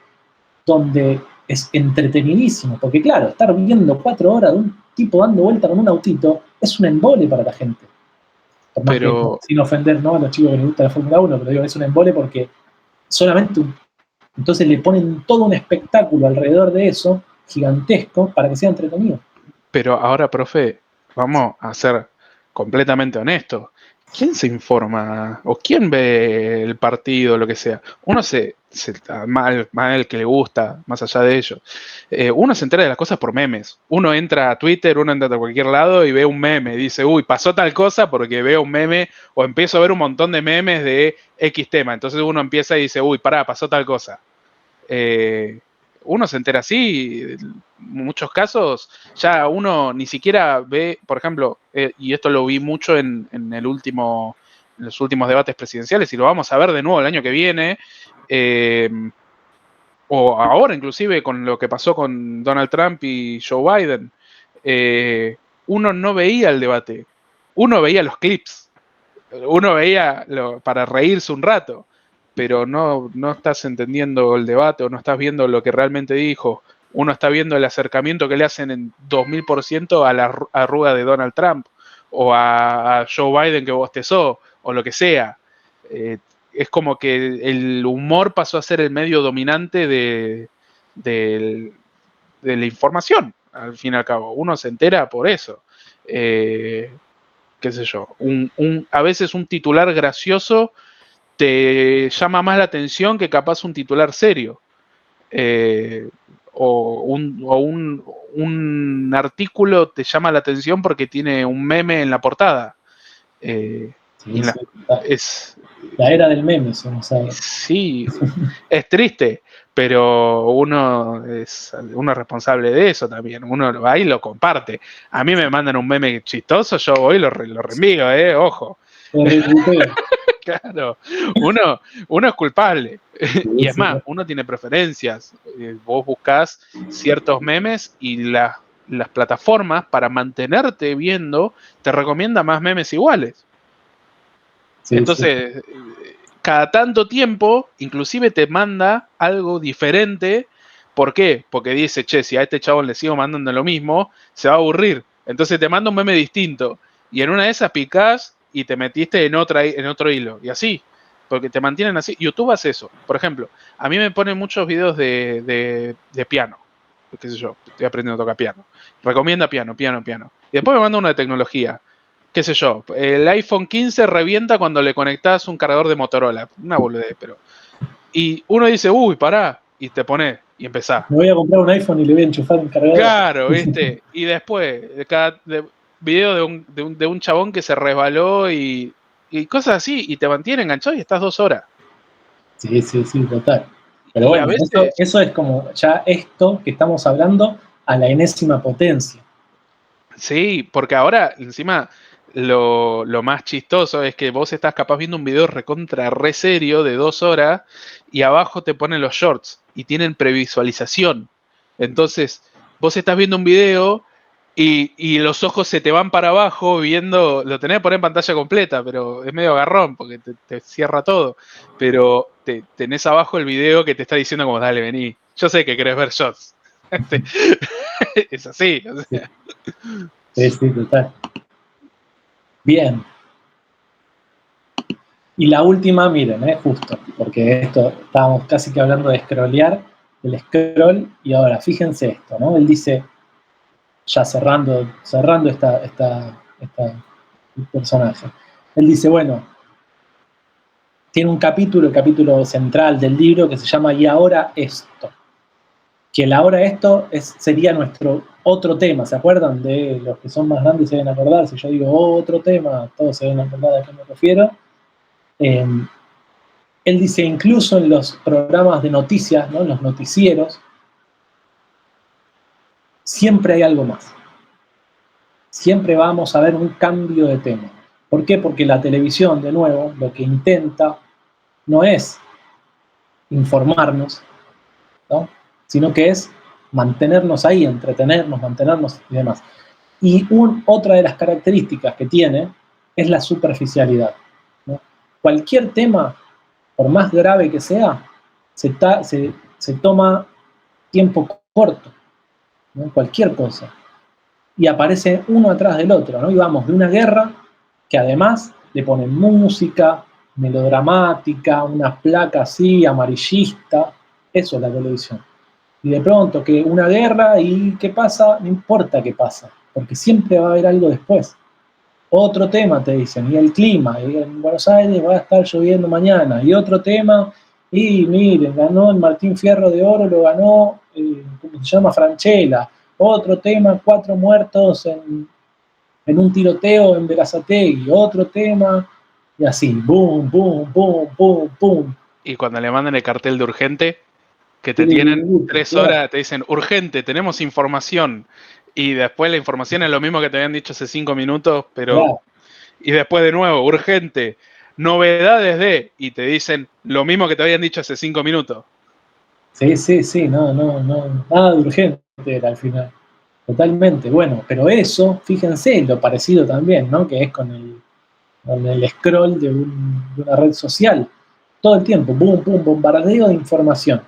Speaker 4: donde es entretenidísimo, porque claro, estar viendo 4 horas de un tipo dando vuelta con un autito es un embole para la gente. Por más
Speaker 2: Pero,
Speaker 4: que, sin ofender, ¿no?, a los chicos que les gusta la Fórmula 1, pero digo, es un embole porque solamente entonces le ponen todo un espectáculo alrededor de eso, gigantesco, para que sea entretenido.
Speaker 2: pero ahora, profe, vamos a ser completamente honestos. ¿Quién se informa? ¿O quién ve el partido, lo que sea? Uno más el que le gusta, más allá de ello. Uno se entera de las cosas por memes. Uno entra a Twitter, uno entra a cualquier lado y ve un meme. Dice, uy, pasó tal cosa porque veo un meme, o empiezo a ver un montón de memes de X tema. Entonces uno empieza y dice, uy, pará, pasó tal cosa. Uno se entera así, en muchos casos ya uno ni siquiera ve, por ejemplo, y esto lo vi mucho en los últimos debates presidenciales, y lo vamos a ver de nuevo el año que viene, o ahora inclusive con lo que pasó con Donald Trump y Joe Biden. Uno no veía el debate, uno veía los clips, uno veía para reírse un rato, pero no estás entendiendo el debate o no estás viendo lo que realmente dijo. Uno está viendo el acercamiento que le hacen en 2000% a la arruga de Donald Trump o a Joe Biden que bostezó o lo que sea. Es como que el humor pasó a ser el medio dominante de la información, al fin y al cabo. Uno se entera por eso. Qué sé yo, a veces un titular gracioso te llama más la atención que capaz un titular serio. O un artículo te llama la atención porque tiene un meme en la portada.
Speaker 4: Sí,
Speaker 2: y
Speaker 4: sí,
Speaker 2: es,
Speaker 4: la era del meme, somos ahora.
Speaker 2: sí, es triste, pero uno es responsable de eso también. Uno va y lo comparte. A mí me mandan un meme chistoso, yo voy y lo reenvío, ojo. Claro, uno es culpable. Y es más, uno tiene preferencias. Vos buscás ciertos memes y las plataformas, para mantenerte viendo, te recomiendan más memes iguales.
Speaker 4: Sí,
Speaker 2: entonces, cada tanto tiempo, inclusive te manda algo diferente. ¿Por qué? Porque dice, che, si a este chabón le sigo mandando lo mismo, se va a aburrir. Entonces te manda un meme distinto. Y en una de esas picás y te metiste en otro hilo. Y así. Porque te mantienen así. YouTube hace eso. Por ejemplo, a mí me ponen muchos videos de piano. Qué sé yo, estoy aprendiendo a tocar piano. Recomienda piano. Y después me manda uno de tecnología. qué sé yo, el iPhone 15 revienta cuando le conectás un cargador de Motorola. Una boludez, pero... Y uno dice, uy, pará, y te pone y empezás.
Speaker 4: Me voy a comprar un iPhone y le voy a enchufar un cargador.
Speaker 2: Claro, ¿viste? Y después, video de un chabón que se resbaló y cosas así, y te mantiene enganchado y estás 2 horas.
Speaker 4: Sí, total. Pero
Speaker 2: Y
Speaker 4: bueno,
Speaker 2: a veces,
Speaker 4: eso es como ya esto que estamos hablando a la enésima potencia.
Speaker 2: sí, porque ahora, encima, lo más chistoso es que vos estás capaz viendo un video recontra re serio de 2 horas y abajo te ponen los shorts y tienen previsualización. Entonces, vos estás viendo un video y los ojos se te van para abajo viendo, lo tenés que poner en pantalla completa, pero es medio agarrón porque te cierra todo. Pero tenés abajo el video que te está diciendo como, dale, vení. Yo sé que querés ver shorts. Es así. O sea.
Speaker 4: Sí, total. Bien. Y la última, miren, justo, porque esto estábamos casi que hablando de scrollear, el scroll, y ahora fíjense esto, ¿no? Él dice, ya cerrando el personaje, él dice, bueno, tiene un capítulo, el capítulo central del libro que se llama Y ahora esto. Que el ahora esto sería nuestro otro tema, ¿se acuerdan? De los que son más grandes se deben acordar, si yo digo otro tema, todos se deben acordar a qué me refiero. Él dice, incluso en los programas de noticias, ¿no? En los noticieros, siempre hay algo más. Siempre vamos a ver un cambio de tema. ¿Por qué? Porque la televisión, de nuevo, lo que intenta no es informarnos, ¿no? Sino que es mantenernos ahí, entretenernos, mantenernos y demás. Y otra de las características que tiene es la superficialidad, ¿no? Cualquier tema, por más grave que sea, se toma tiempo corto, ¿no? Cualquier cosa. Y aparece uno atrás del otro, ¿no? Y vamos de una guerra que además le ponen música, melodramática, una placa así, amarillista. Eso es la televisión. Y de pronto que una guerra y ¿qué pasa? No importa qué pasa, porque siempre va a haber algo después. Otro tema te dicen, y el clima, y en Buenos Aires va a estar lloviendo mañana, y otro tema, y miren, ganó el Martín Fierro de Oro, lo ganó, ¿cómo se llama? Franchella. Otro tema, 4 muertos en un tiroteo en Berazategui. Otro tema, y así, boom, boom, boom, boom, boom.
Speaker 2: Y cuando le mandan el cartel de urgente, que te tienen 3 horas, te dicen, urgente, tenemos información. Y después la información es lo mismo que te habían dicho hace 5 minutos, pero...
Speaker 4: Claro.
Speaker 2: Y después de nuevo, urgente, novedades de... Y te dicen lo mismo que te habían dicho hace 5 minutos.
Speaker 4: Sí, no, nada de urgente era al final. Totalmente, bueno, pero eso, fíjense, lo parecido también, ¿no? Que es con el scroll de una red social. Todo el tiempo, boom, boom, bombardeo de información,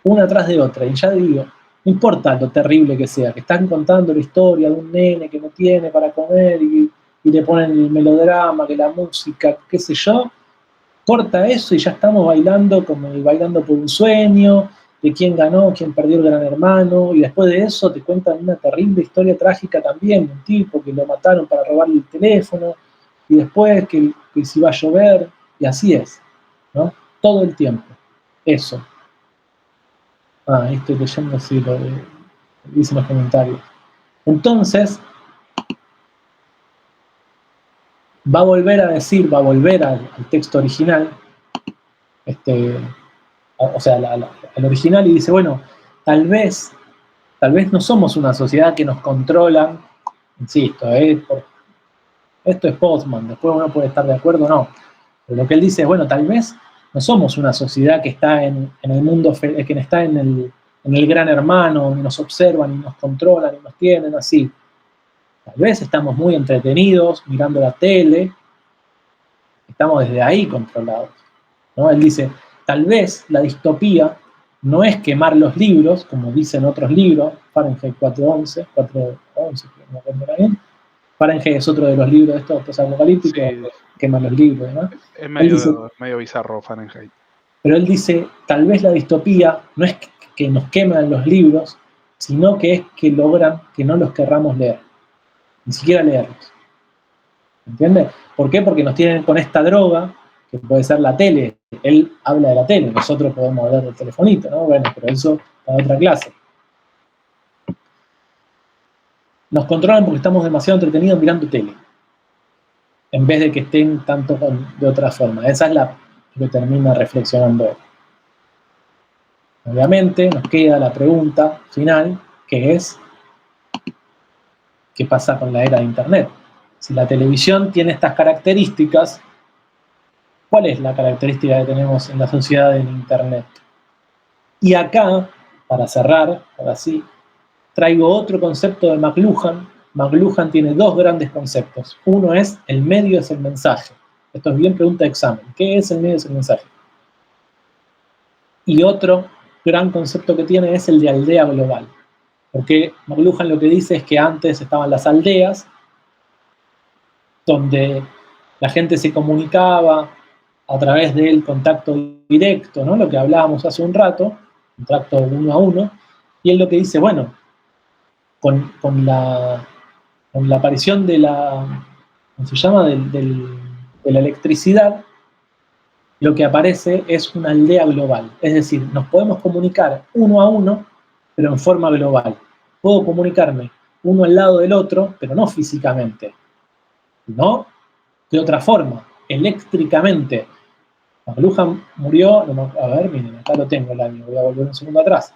Speaker 4: una tras de otra. Y ya digo, no importa lo terrible que sea, que están contando la historia de un nene que no tiene para comer y le ponen el melodrama, que la música, qué sé yo, corta eso y ya estamos bailando como bailando por un sueño, de quién ganó, quién perdió el Gran Hermano, y después de eso te cuentan una terrible historia trágica también, de un tipo que lo mataron para robarle el teléfono, y después que si va a llover, y así es, ¿no? Todo el tiempo, eso. Ahí estoy leyendo así lo de, dice en los comentarios. Entonces, va a volver al texto original, o sea, al original, y dice, bueno, tal vez no somos una sociedad que nos controlan, insisto, esto es Postman, después uno puede estar de acuerdo o no, pero lo que él dice es, bueno, tal vez no somos una sociedad que está en el mundo, que está en el gran hermano, donde nos observan y nos controlan y nos tienen así. Tal vez estamos muy entretenidos mirando la tele, estamos desde ahí controlados, ¿no? Él dice, tal vez la distopía no es quemar los libros, como dicen otros libros, Fahrenheit 411, no me acuerdo bien. Fahrenheit es otro de los libros de estos posapocalípticos,
Speaker 2: Sí,
Speaker 4: queman los libros, ¿no?
Speaker 2: es
Speaker 4: Dice,
Speaker 2: medio bizarro Fahrenheit.
Speaker 4: pero él dice, tal vez la distopía no es que nos queman los libros, sino que es que logran que no los querramos leer, ni siquiera leerlos. ¿Entiendes? ¿Por qué? Porque nos tienen con esta droga, que puede ser la tele. Él habla de la tele, nosotros podemos hablar del telefonito, ¿no? Bueno, pero eso para otra clase. Nos controlan porque estamos demasiado entretenidos mirando tele, en vez de que estén tanto de otra forma. Esa es la que termina reflexionando él. Obviamente nos queda la pregunta final, que es, ¿qué pasa con la era de Internet? Si la televisión tiene estas características, ¿cuál es la característica que tenemos en la sociedad del Internet? Y acá, para cerrar, ahora sí, traigo otro concepto de McLuhan. McLuhan tiene dos grandes conceptos. Uno es el medio es el mensaje. Esto es bien pregunta de examen. ¿Qué es el medio es el mensaje? Y otro gran concepto que tiene es el de aldea global. Porque McLuhan lo que dice es que antes estaban las aldeas, donde la gente se comunicaba a través del contacto directo, ¿no? Lo que hablábamos hace un rato, contacto uno a uno, y él lo que dice, bueno, con la aparición de la, ¿cómo se llama?, de la electricidad, lo que aparece es una aldea global. Es decir, nos podemos comunicar uno a uno, pero en forma global. Puedo comunicarme uno al lado del otro, pero no físicamente, no de otra forma, eléctricamente. McLuhan murió, a ver, miren, acá lo tengo el año, voy a volver un segundo atrás.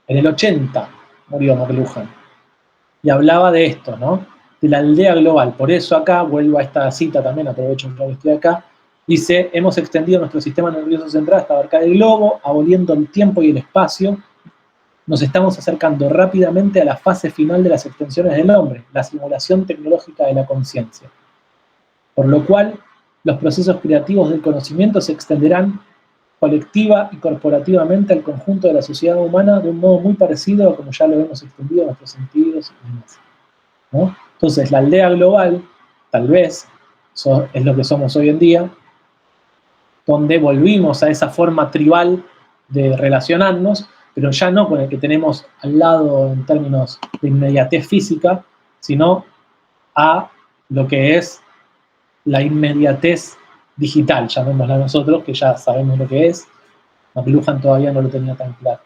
Speaker 4: En el 80 murió McLuhan. Y hablaba de esto, ¿no? De la aldea global. Por eso acá, vuelvo a esta cita también, aprovecho que estoy acá, dice, hemos extendido nuestro sistema nervioso central hasta abarcar el globo, aboliendo el tiempo y el espacio. Nos estamos acercando rápidamente a la fase final de las extensiones del hombre, la simulación tecnológica de la conciencia. Por lo cual, los procesos creativos del conocimiento se extenderán colectiva y corporativamente al conjunto de la sociedad humana de un modo muy parecido a como ya lo hemos extendido a nuestros sentidos y demás, ¿no? Entonces, la aldea global, tal vez, es lo que somos hoy en día, donde volvimos a esa forma tribal de relacionarnos, pero ya no con el que tenemos al lado en términos de inmediatez física, sino a lo que es la inmediatez digital, llamémosla nosotros, que ya sabemos lo que es. McLuhan todavía no lo tenía tan claro.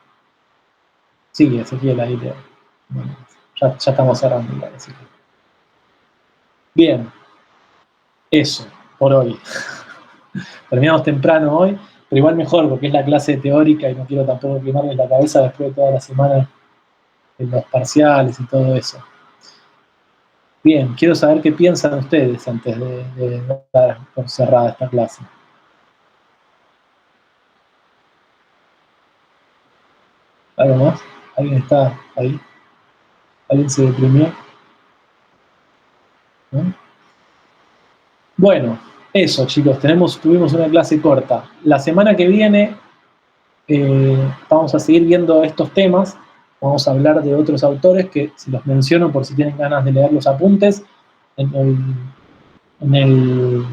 Speaker 4: Sigue, Ezequiel, ahí. Bueno, ya estamos cerrando. Bien, eso, por hoy. Terminamos temprano hoy, pero igual mejor, porque es la clase teórica y no quiero tampoco quemarles la cabeza después de toda la semana en los parciales y todo eso. Bien, quiero saber qué piensan ustedes antes de dar por cerrada esta clase. ¿Algo más? ¿Alguien está ahí? ¿Alguien se deprimió? ¿No? Bueno, eso, chicos, tuvimos una clase corta. La semana que viene vamos a seguir viendo estos temas. Vamos a hablar de otros autores que, si los menciono por si tienen ganas de leer los apuntes, en el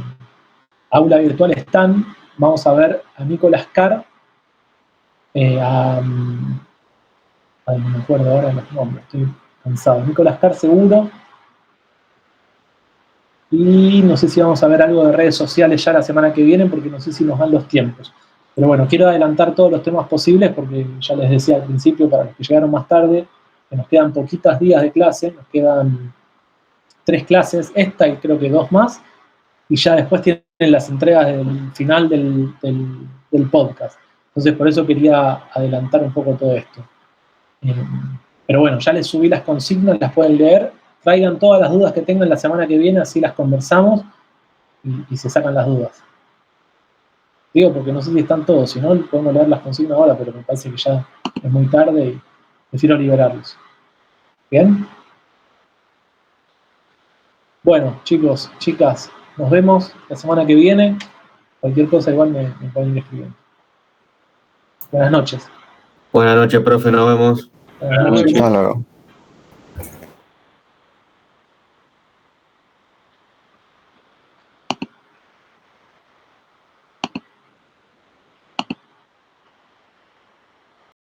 Speaker 4: aula virtual están. Vamos a ver a Nicolás Carr, no me acuerdo ahora de los nombres, estoy cansado. Nicolás Carr seguro. Y no sé si vamos a ver algo de redes sociales ya la semana que viene, porque no sé si nos dan los tiempos. Pero bueno, quiero adelantar todos los temas posibles, porque ya les decía al principio, para los que llegaron más tarde, que nos quedan poquitos días de clase, nos quedan 3 clases, esta y creo que 2 más, y ya después tienen las entregas del final del podcast. Entonces por eso quería adelantar un poco todo esto. Pero bueno, ya les subí las consignas, las pueden leer. Traigan todas las dudas que tengan la semana que viene, así las conversamos y se sacan las dudas. Digo, porque no sé si están todos, si no, podemos leer las consignas ahora, pero me parece que ya es muy tarde y prefiero liberarlos. ¿Bien? Bueno, chicos, chicas, nos vemos la semana que viene. Cualquier cosa igual me pueden ir escribiendo. Buenas noches.
Speaker 5: Buenas noches, profe, nos vemos.
Speaker 4: Buenas noches.
Speaker 6: Hasta luego.